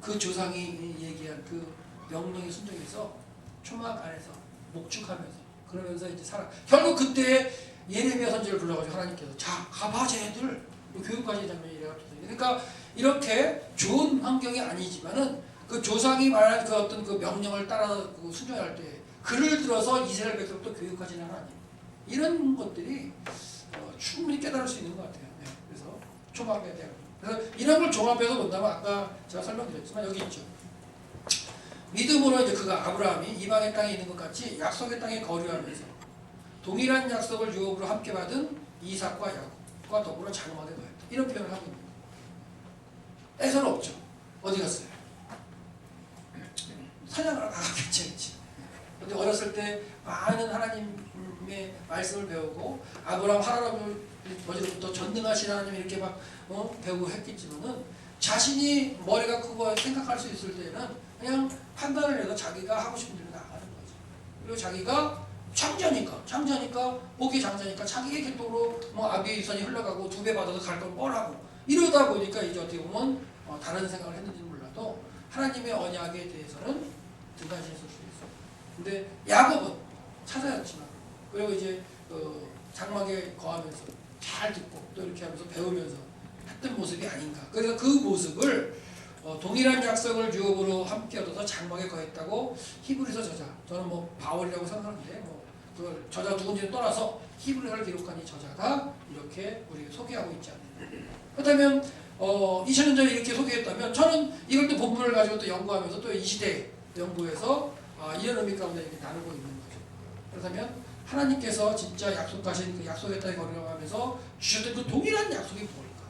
그 조상이 얘기한 그 명령에 순종해서 초막 안에서 목축하면서 그러면서 이제 살아. 결국 그때 예레미야 선지를 불러가지고 하나님께서 자 가봐 쟤네들 교육까지 장면이 레갑자손. 그러니까 이렇게 좋은 환경이 아니지만은 그 조상이 말한 그 어떤 그 명령을 따라 그 순종할 때 글을 들어서 이스라엘 백성부터 교육하지는 하나님 이런 것들이 충분히 깨달을 수 있는 것 같아요. 네. 그래서 초막에 대한 그래서 이런 걸 종합해서 본다면 아까 제가 설명드렸지만 여기 있죠. 믿음으로 이제 그가 아브라함이 이방의 땅에 있는 것 같이 약속의 땅에 거류하면서 동일한 약속을 유업으로 함께 받은 이삭과 야곱과 더불어 장막에 거했다. 이런 표현을 하고 있는 거예요. 에서는 없죠. 어디 갔어요? 사냥을 나갔겠지, 그렇지. 근데 어렸을 때 많은 하나님의 말씀을 배우고 아브라함 할아버지로부터 전능하신 하나님 이렇게 막 배우고 했겠지만은 자신이 머리가 크고 생각할 수 있을 때는 그냥 판단을 해서 자기가 하고 싶은 대로 나가는 거지. 그리고 자기가 장자니까 복이 장자니까 자기의 계통으로 뭐 아비의 유산이 흘러가고 2배 받아서 갈 걸 뻔하고 이러다 보니까 이제 어떻게 보면 다른 생각을 했는지는 몰라도 하나님의 언약에 대해서는 등한시했을 수 있어. 근데 야곱은 찾아였지만 그리고 이제 장막에 거하면서 잘 듣고 또 이렇게 하면서 배우면서 했던 모습이 아닌가. 그래서 그 모습을 동일한 약속을 유업으로 함께 얻어서 장막에 거했다고 히브리서 저자, 저는 뭐 바울이라고 생각하는데 뭐 그걸 저자 누군지는 떠나서 히브리서를 기록한 이 저자가 이렇게 우리에게 소개하고 있지 않느냐. 그렇다면 2000년 전에 이렇게 소개했다면 저는 이걸 또 본문을 가지고 또 연구하면서 또 이 시대 연구에서 이런 의미 가운데 이렇게 나누고 있는 거죠. 그렇다면 하나님께서 진짜 약속하신 그 약속의 땅에 걸어가면서 주셨던 그 동일한 약속이 뭘까?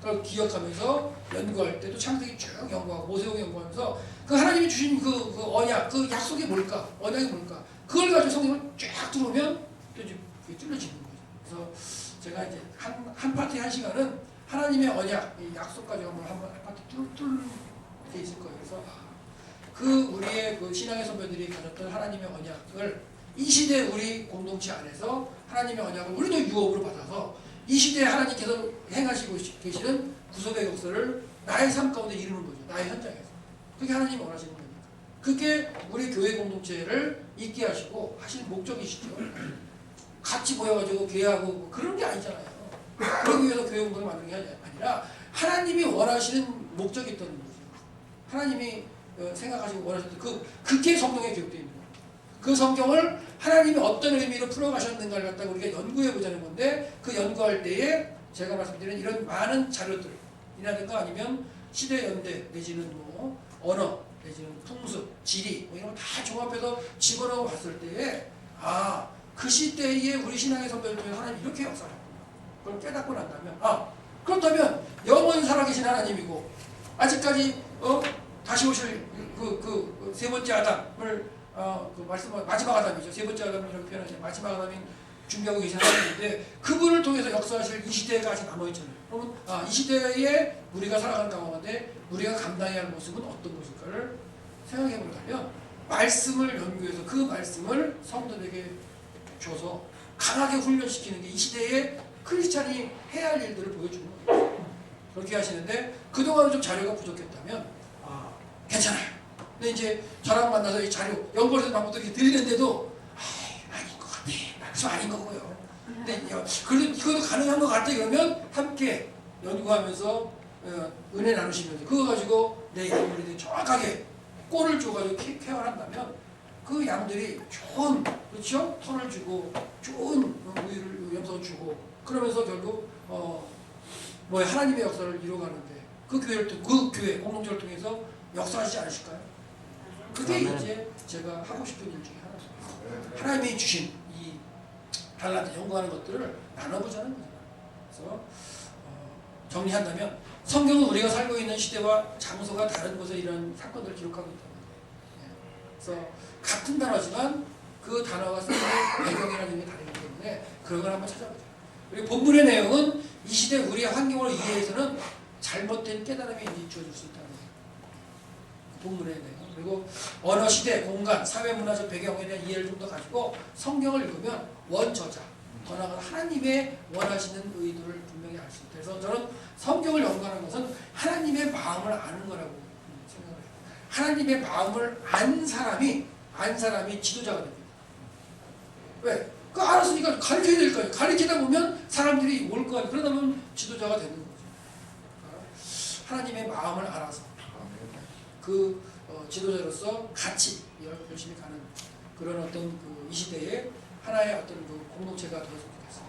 그걸 기억하면서 연구할 때도 창세기 쭉 연구하고 모세오경 연구하면서 그 하나님이 주신 그 언약, 그 약속이 뭘까? 언약이 뭘까? 그걸 가지고 성경을 쫙 들어오면 또 이제 그게 뚫려지는 거죠. 그래서 제가 이제 한 파티 한 시간은 하나님의 언약, 이 약속 가지고 한번 한 파티 뚫게 있을 거예요. 그래서 그 우리의 그 신앙의 선배들이 가졌던 하나님의 언약을 이 시대 우리 공동체 안에서 하나님의 언약을 우리도 유업으로 받아서 이 시대에 하나님께서 행하시고 계시는 구속의 역사를 나의 삶 가운데 이루는 거죠. 나의 현장에서. 그게 하나님이 원하시는 거니까. 그게 우리 교회 공동체를 있게 하시고 하시는 목적이시죠. 같이 모여가지고 교회하고 뭐 그런 게 아니잖아요. 그러기 위해서 교회 공동을 만드는 게 아니라 하나님이 원하시는 목적이 있다는 거죠. 하나님이 생각하시고 원하셨던 그게 성경에 기록되어 있는 거예요. 그 성경을 하나님이 어떤 의미로 풀어가셨는가를 갖다가 우리가 연구해 보자는 건데 그 연구할 때에 제가 말씀드린 이런 많은 자료들이라든가 아니면 시대 연대 내지는 뭐 언어 내지는 풍습, 지리 뭐 이런 거 다 종합해서 집어넣어 봤을 때에 그 시대에 우리 신앙의 선배들 중에 하나님이 이렇게 역사했구나. 그걸 깨닫고 난다면 그렇다면 영원히 살아계신 하나님이고 아직까지 다시 오실 그 세 번째 아담을 그 말씀 마지막 아담이죠. 세 번째 아담이라고 표현하죠. 마지막 아담이 준비하고 계신 하나님인데 그분을 통해서 역사하실 이 시대가 아직 남아있잖아요. 그러면 이 시대에 우리가 살아가는 가운데 우리가 감당해야 할 모습은 어떤 모습일까를 생각해 본다면 말씀을 연구해서 그 말씀을 성도들에게 줘서 강하게 훈련시키는 게 이 시대에 크리스찬이 해야 할 일들을 보여주는 거예요. 그렇게 하시는데 그동안은 좀 자료가 부족했다면 괜찮아요. 근데 이제 저랑 만나서 이 자료 연구해서 방법도 이렇게 드리는데도 아닌 것 같아. 말씀 아닌 거고요. 근데 그래도 이것도 가능한 것 같아. 그러면 함께 연구하면서 은혜 나누시면서 그거 가지고 내 양들이 정확하게 꼴을 줘가지고 케어를 한다면 그 양들이 좋은 그렇죠? 턴을 주고 좋은 우유를 염소를 주고 그러면서 결국 하나님의 역사를 이루어가는데 그 교회 공동체를 통해서 역사하시지 않으실까요? 그게 이제 제가 하고 싶은 일 중에 하나입니다. 하나님이 주신 이 달란트 연구하는 것들을 나눠보자는 거잖아요. 그래서 정리한다면 성경은 우리가 살고 있는 시대와 장소가 다른 곳에 이런 사건들을 기록하고 있다는 거예요. 그래서 같은 단어지만 그 단어가 쓰는 배경이라는 게 다르기 때문에 그런 걸 한번 찾아보자. 그리고 본문의 내용은 이 시대 우리의 환경을 이해해서는 잘못된 깨달음이 주어질 수 있다는 거예요. 본문의 내용. 그리고 언어, 시대, 공간, 사회, 문화적 배경에 대한 이해를 좀 더 가지고 성경을 읽으면 원저자, 더 나아가 하나님의 원하시는 의도를 분명히 알 수 있다. 그래서 저는 성경을 연구하는 것은 하나님의 마음을 아는 거라고 생각을 해요. 하나님의 마음을 안 사람이 지도자가 됩니다. 왜? 그 알았으니까 가르쳐야 될 거예요. 가르치다 보면 사람들이 올 거 아니에요. 그러다 보면 지도자가 되는 거죠. 하나님의 마음을 알아서 그 지도자로서 같이 열심히 가는 그런 어떤 이 시대에 하나의 어떤 그 공동체가 되었으면 좋겠어요.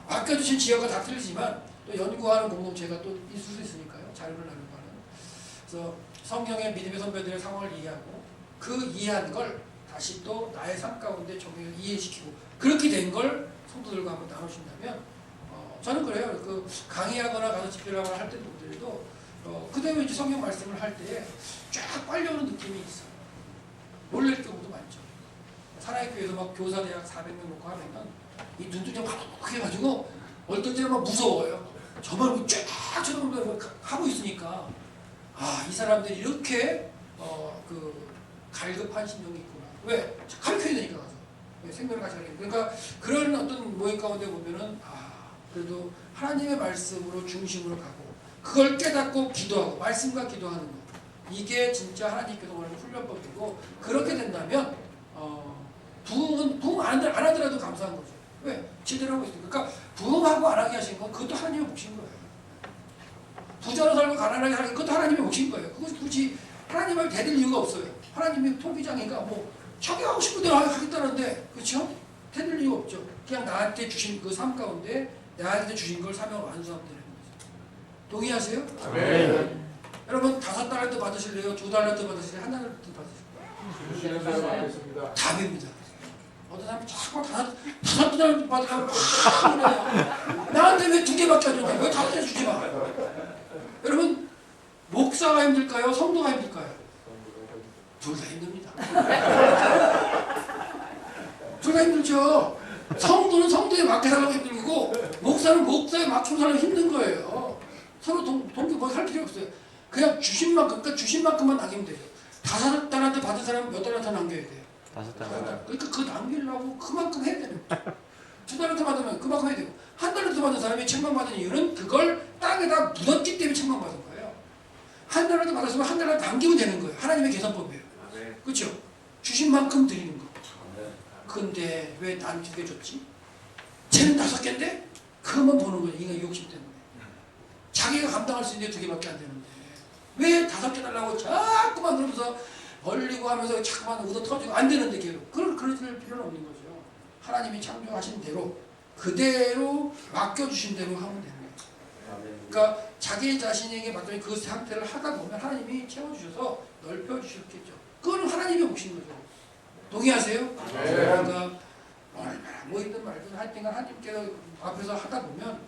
맡겨주신 지역과 다 틀리지만 또 연구하는 공동체가 또 있을 수 있으니까요. 자료를 나누는 거는. 그래서 성경의 믿음의 선배들의 상황을 이해하고 그 이해한 걸 다시 또 나의 삶 가운데 적용해서 이해시키고 그렇게 된 걸 성도들과 한번 나누신다면 저는 그래요. 그 강의하거나 가서 집회를 하거나 할 때도 그다음에 이제 성경 말씀을 할 때 쫙 빨려오는 느낌이 있어. 놀랄 경우도 많죠. 사랑의교회에서 막 교사대학 400명 놓고 하면은 이 눈두덩이 막 해가지고 어떨 때는 막 무서워요. 저만 쫙 쳐다보면서 하고 있으니까 이 사람들이 이렇게 갈급한 심정이 있구나. 왜? 가르쳐야 되니까 가서. 생명을 같이 가르쳐. 그러니까 그런 어떤 모임 가운데 보면은 그래도 하나님의 말씀으로 중심으로 가고 그걸 깨닫고 기도하고 말씀과 기도하는 것. 이게 진짜 하나님께서 원하는 훈련법이고 그렇게 된다면 부흥은 안 하더라도 감사한 거죠. 왜? 제대로 하고 있으니까. 그러니까 부흥하고 안 하게 하신 건 그것도 하나님의 몫인 거예요. 부자로 살고 가난하게 하는 그것도 하나님의 몫인 거예요. 그것 굳이 하나님을 대들 이유가 없어요. 하나님이 통비장이니까 뭐 자기 하고 싶은 대로 하겠다는데 그렇죠? 대들 이유가 없죠. 그냥 나한테 주신 그 삶 가운데 나한테 주신 걸 사명을 완수하면 되는 거죠. 동의하세요?
네.
여러분 5달란트 받으실래요? 2달란트 받으실래요? 1달란트 받으실래요?
주시는 대로 하겠습니다.
답입니다. 어떤 사람이 자꾸 5달란트 받으라고 그래요. 나한테 왜 2개밖에 안 주냐? 왜 5개 주지 마? 여러분 목사가 힘들까요? 성도가 힘들까요? 둘 다 힘듭니다. 둘 다 힘들죠. 성도는 성도에 맞게 살려고 힘들고 목사는 목사에 맞춰 살려고 힘든 거예요. 서로 동기 살 필요 없어요. 그냥 주신 만큼, 그러니까 주신 만큼만 남기면 돼요. 5달란트 받은 사람은 몇 달란트 남겨야 돼요?
5달란트.
그러니까 그 남기려고 그만큼 해야 되는 거죠. 2달란트 받으면 그만큼 해야 되고 1달란트 받은 사람이 책망받은 이유는 그걸 땅에다 묻었기 때문에 책망받은 거예요. 1달란트 받았으면 1달란트 남기면 되는 거예요. 하나님의 계산법이에요. 그렇죠? 주신 만큼 드리는 거. 근데 왜 난 2개 줬지? 쟤는 5개인데? 그것만 보는 거예요. 인간 욕심 때문에. 자기가 감당할 수 있는 게 2개밖에 안 되는데 왜 5개 달라고 자꾸만 그러면서 벌리고 하면서 자꾸만 웃어 터지고 안 되는데 계속 그럴 필요는 없는 거죠. 하나님이 창조하신 대로 그대로 맡겨주신 대로 하면 되는 거예요. 그러니까 자기 자신에게 맡겨진 그 상태를 하다 보면 하나님이 채워주셔서 넓혀주셨겠죠. 그거는 하나님의 몫인 거죠. 동의하세요?
네.
그러니까 얼마나 뭐 있든 말든 하여튼 하나님께서 앞에서 하다 보면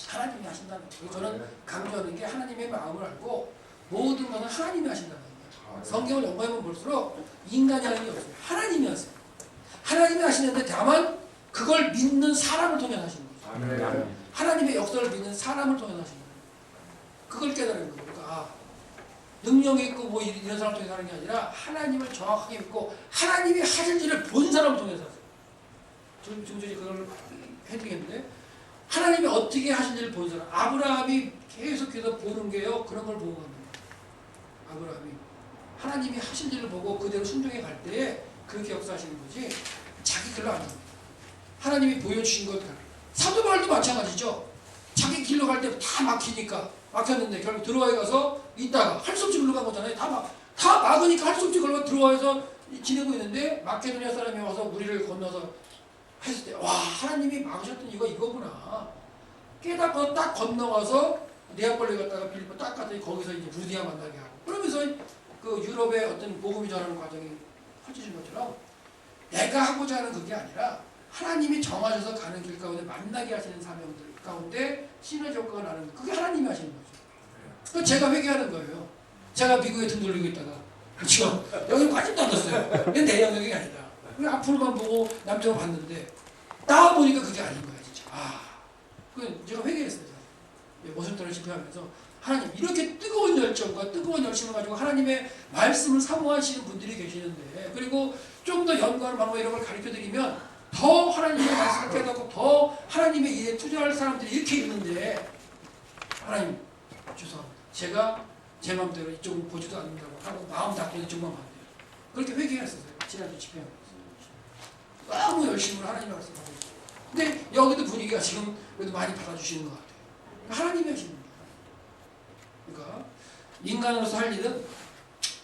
하나님이 하신다는 거예요. 저는 강조하는 게 하나님의 마음을 알고 모든 것은 하나님이 하신다는 거예요. 성경을 연구해보면 볼수록 인간이 하는 게 없어요. 하나님이 하세요. 하나님이 하시는데 다만 그걸 믿는 사람을 통해 하시는 거죠. 하나님의 역사를 믿는 사람을 통해 하시는 거예요. 그걸 깨달은 거예요. 그러니까 능력이 있고 뭐 이런 사람 통해서 하는 게 아니라 하나님을 정확하게 믿고 하나님이 하실 일을 본 사람을 통해서 하세요. 지금 그걸 해드리겠는데 하나님이 어떻게 하신지를 본 사람. 아브라함이 계속해서 보는 게요. 그런 걸 보고 갑니다. 아브라함이 하나님이 하신 일을 보고 그대로 순종해 갈 때에 그렇게 역사하시는 거지 자기 길로 안 갑니다. 하나님이 보여주신 것 사도 바울도 마찬가지죠. 자기 길로 갈 때 다 막히니까 막혔는데 결국 들어와에 가서 있다가 할 수 없이 글로 간 거잖아요. 다 막으니까 할 수 없이 글로 들어와서 지내고 있는데 마케도니아 사람이 와서 우리를 건너서 했을 때 와 하나님이 막으셨던 이거구나 깨닫고 딱 건너와서 네아폴리 갔다가 빌립보 딱 갔더니 거기서 이제 루디아 만나게 하고 그러면서 그 유럽의 어떤 복음이 전하는 과정이 펼쳐진 것처럼 내가 하고자 하는 그게 아니라 하나님이 정하셔서 가는 길 가운데 만나게 하시는 사명들 가운데 시너지 효과가 나는 거 그게 하나님이 하시는 거죠. 그러니까 제가 회개하는 거예요. 제가 미국에 등 돌리고 있다가 그렇죠. 여기 빠짐도 안 떴어요. 이게 내 영역이 아니다. 앞으로만 보고 남쪽을 봤는데 나와 보니까 그게 아닌 거야 진짜. 그 제가 회개했어요. 모순도를 집회하면서 하나님 이렇게 뜨거운 열정과 뜨거운 열심을 가지고 하나님의 말씀을 사모하시는 분들이 계시는데 그리고 좀 더 연구하는 방법 이런 걸 가르쳐드리면 더 하나님의 말씀을 깨닫고 더 하나님의 일에 투자할 사람들이 이렇게 있는데 하나님 죄송합니다. 제가 제 마음대로 이쪽은 보지도 않는다고 하고 마음 닫고 이쪽만 봤대요. 그렇게 회개했었어요. 지난주 집회하면서. 너무 열심히 하나님의 말씀을 하고 있어요. 근데 여기도 분위기가 지금 그래도 많이 받아주시는 것 같아요. 하나님이 하시는 거예요. 그러니까 인간으로서 할 일은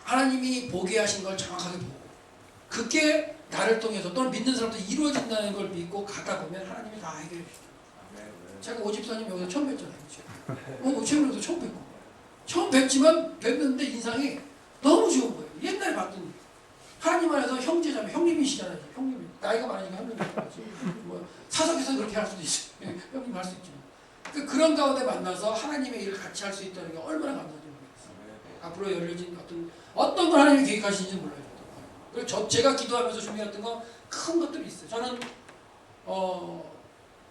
하나님이 보게 하신 걸 정확하게 보고 그게 나를 통해서 또는 믿는 사람도 이루어진다는 걸 믿고 가다 보면 하나님이 다 해결해 주시죠. 제가 오집사님 여기서 처음 뵀잖아요. 최근에도 처음 뵙고 처음 뵙지만 뵙는데 인상이 너무 좋은 거예요. 옛날에 봤던 하나님 안에서 형제자매 형님이시잖아요. 형님 나이가 많으니까 형님이지. 뭐 사석에서 그렇게 할 수도 있어요. 형님 할 수 있지만 그런 가운데 만나서 하나님의 일을 같이 할 수 있다는 게 얼마나 감사한지 모르겠어요. 앞으로 열려진 어떤 걸 하나님이 계획하시는지 몰라요. 그리고 제가 기도하면서 준비했던 건 큰 것들이 있어요. 저는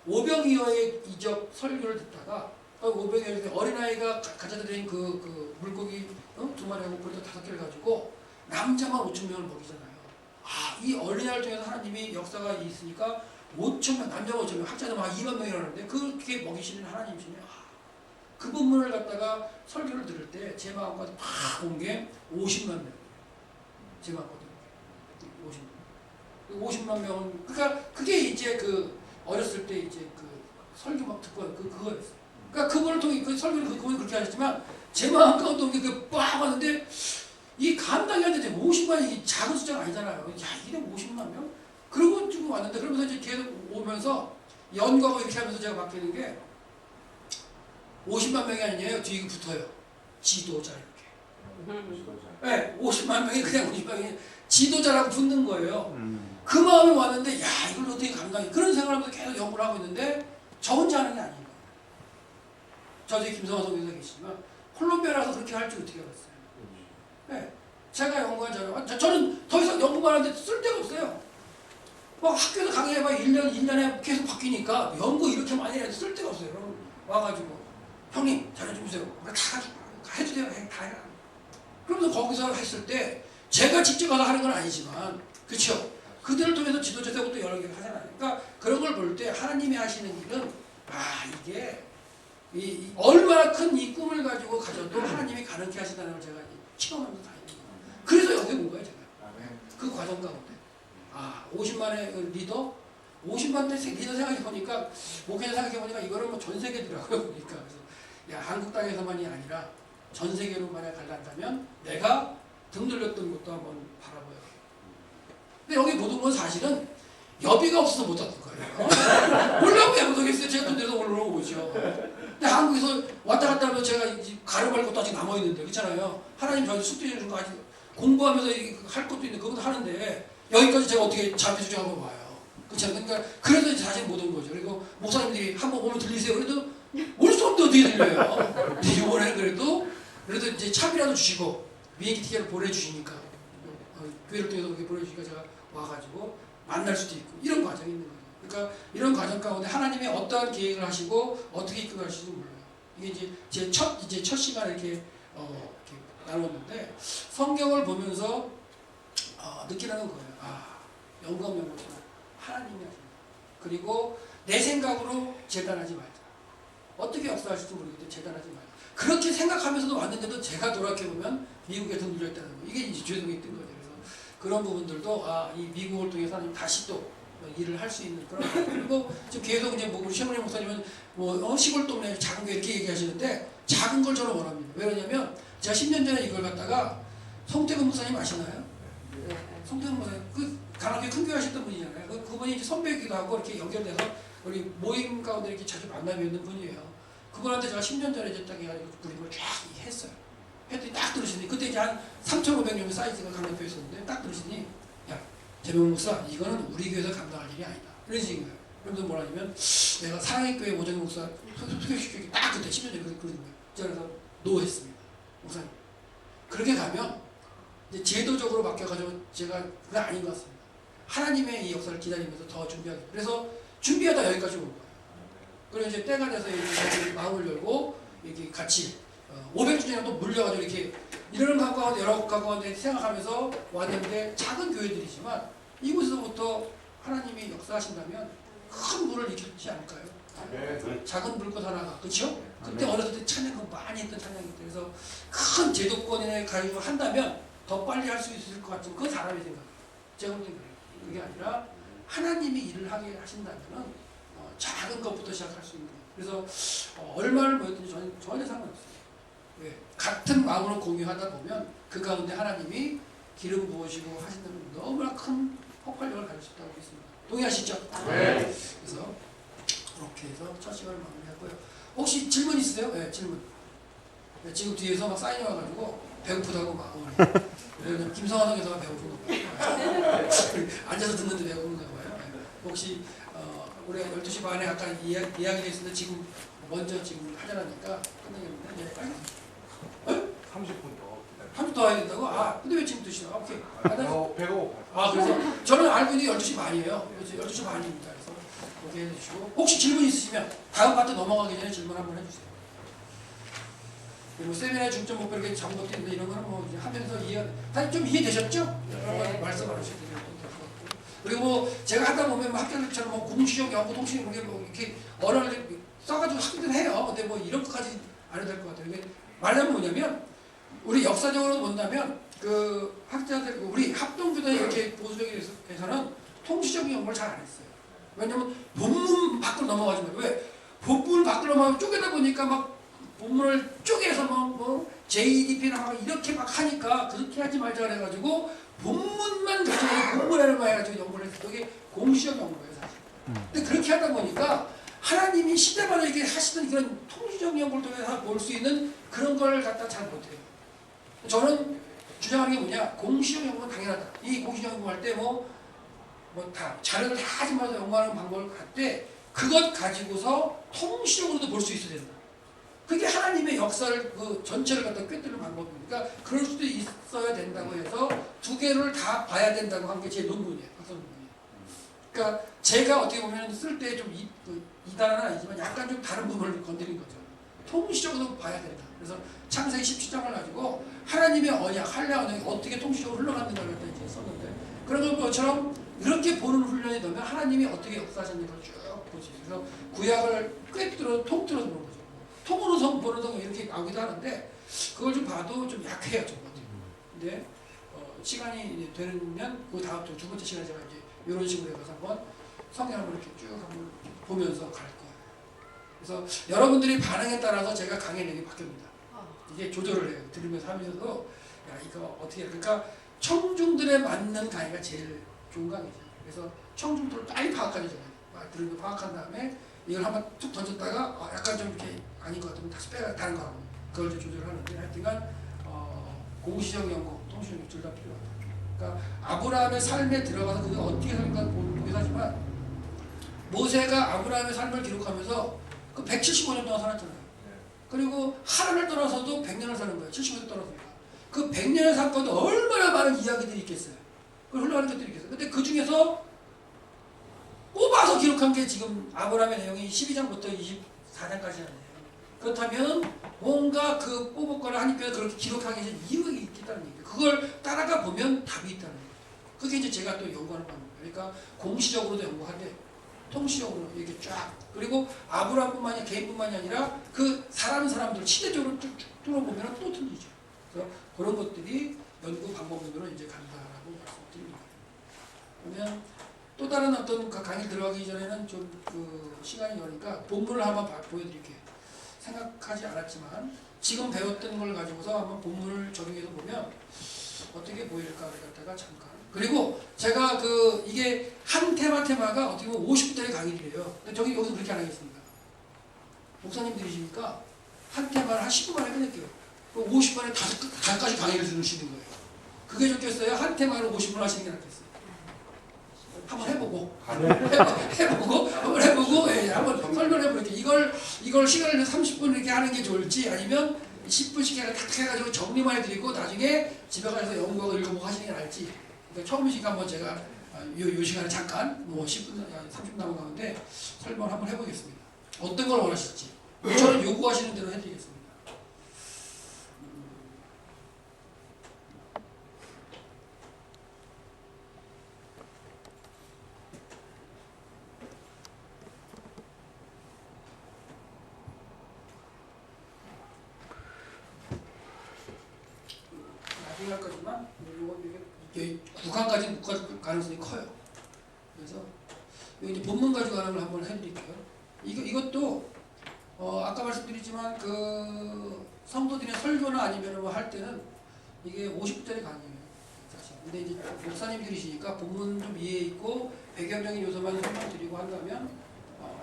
오병이어의 이적 설교를 듣다가 오병이어 어린아이가 가져다 드린 그 물고기 2마리하고 고리도 5개를 가지고 남자만 5,000명을 먹이잖아요. 이 어린아이를 통해서 하나님이 역사가 있으니까 5,000명, 남자가 5,000명, 학자는 막 2만 명이라는데 그렇게 먹이시는 하나님이시네요. 그 부분을 갖다가 설교를 들을 때 제 마음까지 팍 온 게 50만 명. 제 마음까지 50만 명은 그러니까 그게 이제 그 어렸을 때 이제 그 설교 막 듣고 그거였어요. 그러니까 그분을 통해 그 설교를 그분이 그렇게 하셨지만 제 마음 가운데 온 게 빡 왔는데 이 감당이 안 되지. 50만이 작은 숫자가 아니잖아요. 야 이게 50만 명? 그러고 지금 왔는데 그러면서 이제 계속 오면서 연구하고 이렇게 하면서 제가 바뀌는 게 50만 명이 아니에요. 뒤에 붙어요. 지도자 이렇게. 네, 50만 명이 그냥 50만 명이 지도자라고 붙는 거예요. 그 마음이 왔는데 야 이걸 어떻게 감당해. 그런 생각을 하면서 계속 연구를 하고 있는데 저 혼자 하는 게 아니에요. 저희 김성환 선교사 계시지만 콜롬비아라서 그렇게 할 줄 어떻게 알았어요. 네, 제가 연구한 자료 저는 더 이상 연구만 하는데 쓸데가 없어요. 막 학교에서 강의해봐 1년에 계속 바뀌니까 연구 이렇게 많이 해도 쓸데가 없어요. 그럼 와가지고 형님 자료 좀 주세요. 다 해주세요. 다 해라. 그러면서 거기서 했을 때 제가 직접 가서 하는 건 아니지만 그렇죠. 그들을 통해서 지도자 세우고 여러 개를 하잖아요. 그러니까 그런 걸 볼 때 하나님이 하시는 일은 이게 얼마나 큰 이 꿈을 가지고 가져도 하나님이 가능케 하신다는 걸 제가 체험하면서 다 있는 거예요. 그래서 여기 온 거예요 제가. 그 과정 가운데 50만의 그 리더 50만 대 리더 생각해보니까 목회자 생각해보니까 이거는 뭐 전 세계더라고요. 보니까 그래서 야 한국 땅에서만이 아니라 전 세계로 만약 갈란다면 내가 등 돌렸던 것도 한번 바라봐요. 근데 여기 못 온 건 사실은 여비가 없어서 못 왔던 거예요. 올라오면 왜 못하겠어요. 제가 돈 내서 올라오고 오죠. 근데 한국에서 왔다 갔다 하면 제가 가려갈 것도 아직 남아있는데 그렇잖아요. 하나님 저한테 숙제 주는 거 아직 공부하면서 할 것도 있는데 그것도 하는데 여기까지 제가 어떻게 잠에서 한번 와요. 그렇잖아요. 그러니까 그래서 이제 사실 못 온 거죠. 그리고 목사님들이 한번 오면 들리세요. 그래도 올 수 없는데 어떻게 들려요. 근데 이번에는 그래도 이제 차비라도 주시고 비행기 티켓을 보내주시니까 교회를 통해서 그렇게 보내주시니까 제가 와가지고 만날 수도 있고 이런 과정이 있는 거죠. 그러니까 이런 과정 가운데 하나님이 어떠한 계획을 하시고 어떻게 이끌어가실지 몰라요. 이게 이제 제 첫 시간에 이렇게 나눴는데 성경을 보면서 느끼는 거예요. 영광스러운 하나님이 하십니다. 그리고 내 생각으로 재단하지 말자. 어떻게 역사하실지 모르겠는데 재단하지 말자. 그렇게 생각하면서도 왔는데도 제가 돌아보면 미국에 등 눌려있다는 거. 이게 이제 죄송이 뜬 거죠. 그래서 그런 부분들도 이 미국을 통해서 하나님 다시 또 일을 할 수 있는 그런 그리고 지금 계속 이제 우리 셰머니 목사님은 시골 동네 작은 거 이렇게 얘기하시는데 작은 걸 저는 원합니다. 왜 그러냐면 제가 10년 전에 이걸 갖다가 송태근 목사님 아시나요? 송태근 목사님 그 가나교회 큰 교회 하셨던 분이잖아요. 그분이 이제 선배이기도 하고 이렇게 연결돼서 우리 모임 가운데 이렇게 자주 만남이 있는 분이에요. 그분한테 제가 10년 전에 이제 딱 해가지고 그림을 쫙 했어요. 했더니 딱 들으시니 그때 이제 한 3,500명 사이즈가 강남교회에 있었는데 딱 들으시니 야 재명 목사 이거는 우리 교회에서 감당할 일이 아니다. 이런 식인 거예요. 그러면서 뭐라냐면 내가 사랑의 교회 오정희 목사 소개시키기 딱 그때 10년 전에 그런 거예요. 그래서 노했습니다. 목사님 그렇게 가면 이제 제도적으로 바뀌어가지고 제가 그게 아닌 것 같습니다. 하나님의 이 역사를 기다리면서 더 준비하기. 그래서 준비하다 여기까지 온 거예요. 그리고 이제 때가 돼서 이제 마음을 열고 이렇게 같이 500주년에 또 물려가지고 이렇게 이런 가까운데 여러 가까운데 생각하면서 왔는데 작은 교회들이지만 이곳에서부터 하나님이 역사하신다면 큰 물을 일으키지 않을까요? 작은 물꽃 하나가 그렇죠? 그때 어렸을 때 찬양 많이 했던 찬양이기 때문에 그래서 큰 제도권에 가지고 한다면 더 빨리 할 수 있을 것 같지만 그건 사람의 생각이에요. 제가 보는 거예요. 그게 아니라 하나님이 일을 하게 하신다면 작은 것부터 시작할 수 있는 거예요. 그래서 얼마를 모였든지 전혀 상관없어요. 왜? 같은 마음으로 공유하다 보면 그 가운데 하나님이 기름 부으시고 하신다면 너무나 큰 폭발력을 가질 수 있다고 믿습니다. 동의하시죠?
네.
그래서 그렇게 해서 첫 시간을 마무리하고요. 혹시 질문 있으세요? 네, 질문. 네, 지금 뒤에서 막 사인이 와가지고 배고프다고 막 왜냐면 김성환 선교사가 배고픈 거 봐요. 앉아서 듣는데 배고픈가 봐요. 혹시 우리가 12시 반에 아까 이야기했는데 지금 먼저 지금 하자라니까 끝내겠는데 네, 빨리
30분 더 기다려.
30분 더 해야 된다고? 아 근데 왜 지금 드시나? 오케이.
배가 고파요.
아 그래서 저는 알고 있는 게 12시 반이에요. 그래서 12시 반입니다. 그래서 그렇게 해주시고 혹시 질문 있으시면 다음 파트 넘어가기 전에 질문 한번 해주세요. 그리고 세미나의 중점 목표 이렇게 잡은 것도 있는데 이런 거는 뭐 이제 하면서 다들 좀 이해되셨죠?
네.
말씀 안 하셔도 될것 같고. 그리고 뭐 제가 하다 보면 뭐 학교들처럼 뭐 공시적 연구 통신 이런 게뭐 이렇게 언어를 써가지고 하기는 해요. 근데 뭐 이런 것까지 안 해도 될 것 같아요. 이게 말하면 뭐냐면 우리 역사적으로 본다면 그 학자들 우리 합동교단이 이렇게 보수적에서는 통시적인 연구를 잘 안 했어요. 왜냐면 본문 밖으로 넘어가지 말고 왜 본문을 밖으로 넘어가면 쪼개다 보니까 막 본문을 쪼개서 뭐 JDP나 막 이렇게 막 하니까 그렇게 하지 말자 그래가지고 본문만 가지고 본문에만 해가지고 연구를 했어요. 이게 공시적 연구예요 사실. 근데 그렇게 하다 보니까 하나님이 시대마다 이렇게 하시는 그런 통시적 연구를 통해서 볼 수 있는 그런 걸 갖다 잘 못해요. 저는 주장하는 게 뭐냐, 공시적 연구는 당연하다. 이 공시적 연구할 때 다 자료를 다 하지 말아서 연구하는 방법을 할 때 그것 가지고서 통시적으로도 볼 수 있어야 된다. 그게 하나님의 역사를 그 전체를 갖다 꿰뚫는 방법이니까 그럴 수도 있어야 된다고 해서 두 개를 다 봐야 된다고 한 게 제 논문이에요. 학술 논문이에요. 그러니까 제가 어떻게 보면 쓸 때 좀 이단은 아니지만 약간 좀 다른 부분을 건드린 거죠. 통시적으로 봐야 된다. 그래서 창세기 17장을 가지고 하나님의 언약, 할례 언약이 어떻게 통시적으로 흘러갔는가를 갖다 이제 썼는데 그런 것처럼 이렇게 보는 훈련이 되면 하나님이 어떻게 역사하셨는가를 쭉 보지. 그래서 구약을 통틀어서 보는 거죠. 통으로 보는 성경 이렇게 나오기도 하는데 그걸 좀 봐도 좀 약해요, 저 같은. 근데 시간이 되면 그 다음 두 번째 시간에 제가 이제 이런 식으로 해서 한번 성경 한번 이렇게 쭉 한번 보면서 갈 거예요. 그래서 여러분들이 반응에 따라서 제가 강의 내용이 바뀝니다. 이게 조절을 해요. 들으면서 하면서도 야 이거 어떻게 해. 그러니까 청중들에 맞는 강의가 제일 좋은 강의죠. 그래서 청중들을 빨리 파악하는 거예요. 들으면 파악한 다음에 이걸 한번 툭 던졌다가 약간 좀 이렇게 아닌 것 같으면 다시 빼가 다른 거 하고 그걸 좀 조절을 하는데 하여튼간 공시적 연구, 통시적 연구 둘 다 필요하다. 그러니까 아브라함의 삶에 들어가서 그게 어떻게 살까 보기도 하지만 모세가 아브라함의 삶을 기록하면서 그 175년 동안 살았잖아요. 그리고 하나님을 떠나서도 100년을 사는 거예요. 75년 떠나서니까. 그 100년의 사건도 얼마나 많은 이야기들이 있겠어요. 그 흘러가는 것들이 있겠어요. 근데 그 중에서 뽑아서 기록한 게 지금 아브라함의 내용이 12장부터 24장까지잖아요. 그렇다면 뭔가 그 뽑았거나 하니까 그렇게 기록하기 위해 이유가 있겠다는 얘기예요. 그걸 따라가 보면 답이 있다는 거예요. 그게 이제 제가 또 연구하는 방법이에요. 그러니까 공시적으로도 연구하되 통시적으로 이렇게 쫙 그리고 아브라함뿐만이 개인뿐만이 아니라 그 사람들 시대적으로 쭉 뚫어보면 또 틀리죠. 그래서 그런 것들이 연구 방법론으로 이제 간다라고 말씀드립니다. 그러면 또 다른 어떤 강의 들어가기 전에는 좀 그 시간이 오니까 본문을 한번 보여드릴게요. 생각하지 않았지만 지금 배웠던 걸 가지고서 한번 본문을 적용해서 보면 어떻게 보일까를 갖다가 잠깐. 그리고 제가 이게 한 테마가 어떻게 보면 50분짜리 강의들이에요. 근데 여기서 그렇게 안 하겠습니다. 목사님들이시니까 한 테마를 한 10분 만에 끝낼게요. 50분에 5가지 강의를 들으시는 거예요. 그게 좋겠어요? 한 테마를 50분 하시는 게 낫겠어요? 한번 해보고 한번 해보고 예, 한번 설명해볼게요. 이걸 시간을 30분 이렇게 하는 게 좋을지 아니면 10분씩 해가지고 정리만 해드리고 나중에 집에 가서 연구하고 읽어보고 하시는 게 나을지. 그러니까 처음이니까 한번 제가 요 시간에 잠깐 10분, 30분 남은 가운데 설명을 한번 해보겠습니다. 어떤 걸 원하실지 저는 요구하시는 대로 해드리겠습니다. 나중에 할 거지만 이게 9강까지 못 갈 가능성이 커요. 그래서 이제 본문 가지고 하는 걸 한번 해드릴게요. 이것도 아까 말씀드렸지만 그 성도들의 설교나 아니면 뭐 할 때는 이게 50분짜리 강의예요. 사실. 근데 이제 목사님들이시니까 본문 좀 이해 있고 배경적인 요소만 설명드리고 한다면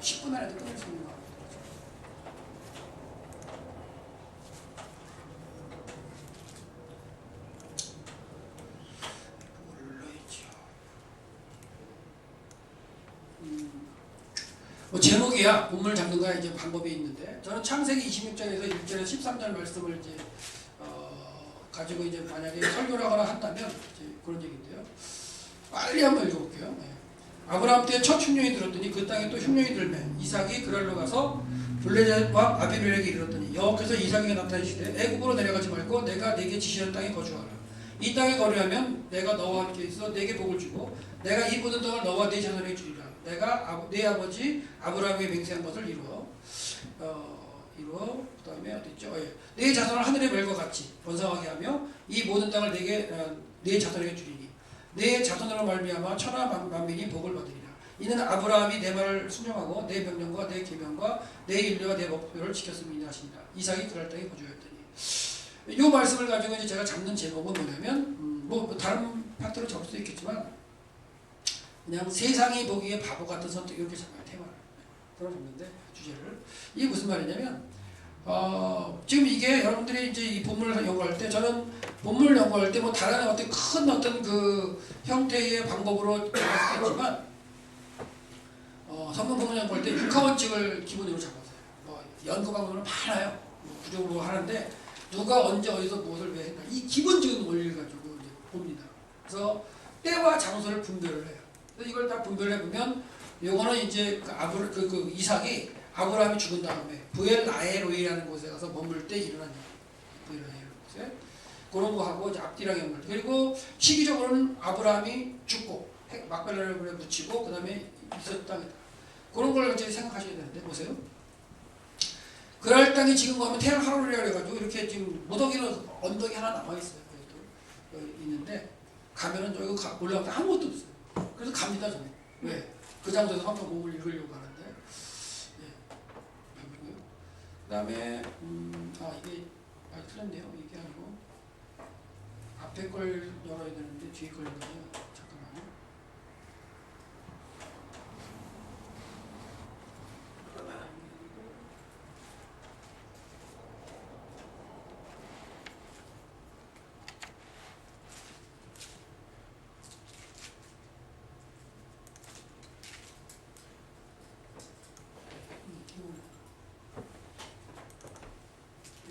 10분 안에도 끝낼 수 있는 거예요. 제목이 어떻게야 본문을 잡는 거야 이제 방법이 있는데 저는 창세기 26장에서 1절에서 13절 말씀을 이제 가지고 이제 만약에 설교를 하거나 한다면 이제 그런 얘기인데요. 빨리 한번 읽어볼게요. 네. 아브라함 때 첫 흉년이 들었더니 그 땅에 또 흉년이 들매 이삭이 그랄로 가서 블레셋과 아비멜렉에 이르렀더니 여호와께서 이삭에게 나타내시되 애굽으로 내려가지 말고 내가 네게 지시한 땅에 거주하라. 이 땅에 거류하면 내가 너와 함께 있어 네게 복을 주고 내가 이 모든 땅을 너와 네 자손에게 주리라. 내가 네 아버지 아브라함에게 맹세한 것을 이루어 그다음에 어디 있죠? 네 자손을 하늘의 별과 같이 번성하게 하며 이 모든 땅을 네 자손에게 주리니 내 자손으로 말미암아 천하 만민이 복을 받으리라. 이는 아브라함이 내 말을 순종하고 내 명령과 내 계명과 내 인류와 내 법도를 지켰음이니 하시니라. 이삭이 그랄 땅에 거주하였더니 이 말씀을 가지고 이제 제가 잡는 제목은 뭐냐면 뭐 다른 파트로 잡을 수도 있겠지만 그냥 세상이 보기에 바보 같은 선택 이렇게 잡아요. 테마를 잡는데 주제를 이게 무슨 말이냐면 지금 이게 여러분들이 이제 이 본문을 연구할 때 저는 본문을 연구할 때 뭐 다른 어떤 그 형태의 방법으로 연구했지만 성경 본문 연구할 때 육하원칙을 기본으로 잡았어요. 뭐 연구 방법은 많아요. 뭐 구조로 하는데 누가 언제 어디서 무엇을 왜 했나 이 기본적인 원리를 가지고 이제 봅니다. 그래서 때와 장소를 분별을 해요. 그래서 이걸 다 분별해 보면 요거는 이제 그 이삭이 아브라함이 죽은 다음에 부엘라헬로이라는 곳에 가서 머물 때 일어난 일. 부엘라헬로이 곳에 그런 거 하고 이제 앞뒤랑 연결. 그리고 시기적으로는 아브라함이 죽고 막벨라를 묻히고 그다음에 이삭 땅이다. 그런 걸 이제 생각하셔야 되는데 보세요. 그랄 땅이 지금 가면 테라하로리라 해가지고 이렇게 지금 무더기로 언덕이 하나 남아 있어요. 있는데 가면은 저기 올라갈 때 아무것도 없어요. 그래서 갑니다 저는. 왜? 그 장소에서 한번 몸을 읽으려고 하는데. 그다음에 이게 틀렸네요. 이게 아니고 앞에 걸 열어야 되는데 뒤에 걸 열어요. 잠깐만요.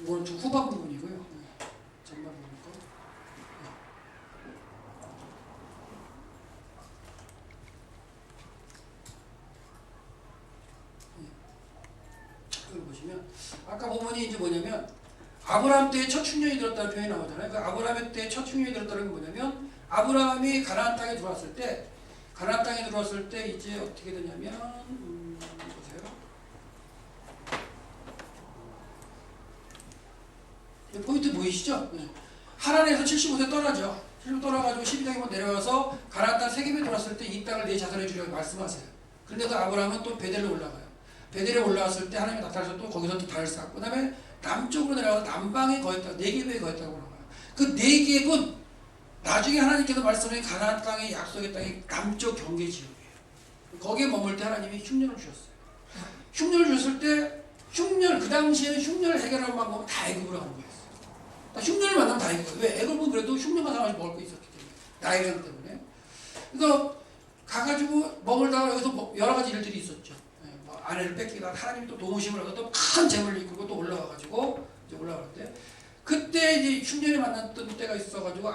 이건 좀 후반 부분이고요. 전반 부분 거. 이걸 보시면 아까 부분이 이제 뭐냐면 아브라함 때에 첫 흉년이 들었다는 표현이 나오잖아요. 그 아브라함 때에 첫 흉년이 들었다는 게 뭐냐면 아브라함이 가나안 땅에 들어왔을 때 이제 어떻게 되냐면 보세요. 포인트 보이시죠? 네. 하란에서 75세 떠나죠. 75 떠나가지고 12장에 내려와서 가나안 땅 세겜에 들어왔을 때 이 땅을 네 자손에 주려고 말씀하세요. 그런데 그 아브라함은 또 베델로 올라가요. 베델에 올라왔을 때 하나님이 나타나서 또 거기서 또 달을 쌓고 그다음에 남쪽으로 내려가서 남방에 거했다. 네겝에 거했다고 나와요. 그 네겝은 나중에 하나님께서 말씀하신 가나안 땅의 약속의 땅이 남쪽 경계 지역이에요. 거기에 머물 때 하나님이 흉년을 주셨어요. 흉년을 주셨을 때 그 당시에는 흉년을 해결하는 방법은 다 애굽으로 가는 거예요. 흉년을 만나면 다 애굽. 왜? 애굽은 그래도 흉년만 사람이 먹을 거 있었기 때문에. 나이랑 때문에. 그래서 가가지고 먹을다가 여기서 여러 가지 일들이 있었죠. 뭐 아내를 뺏기다 하나님이 또 도우심을 얻어 또 큰 재물을 이끌고 또 올라가가지고 이제 올라가는데 그때 이제 흉년이 만났던 때가 있어가지고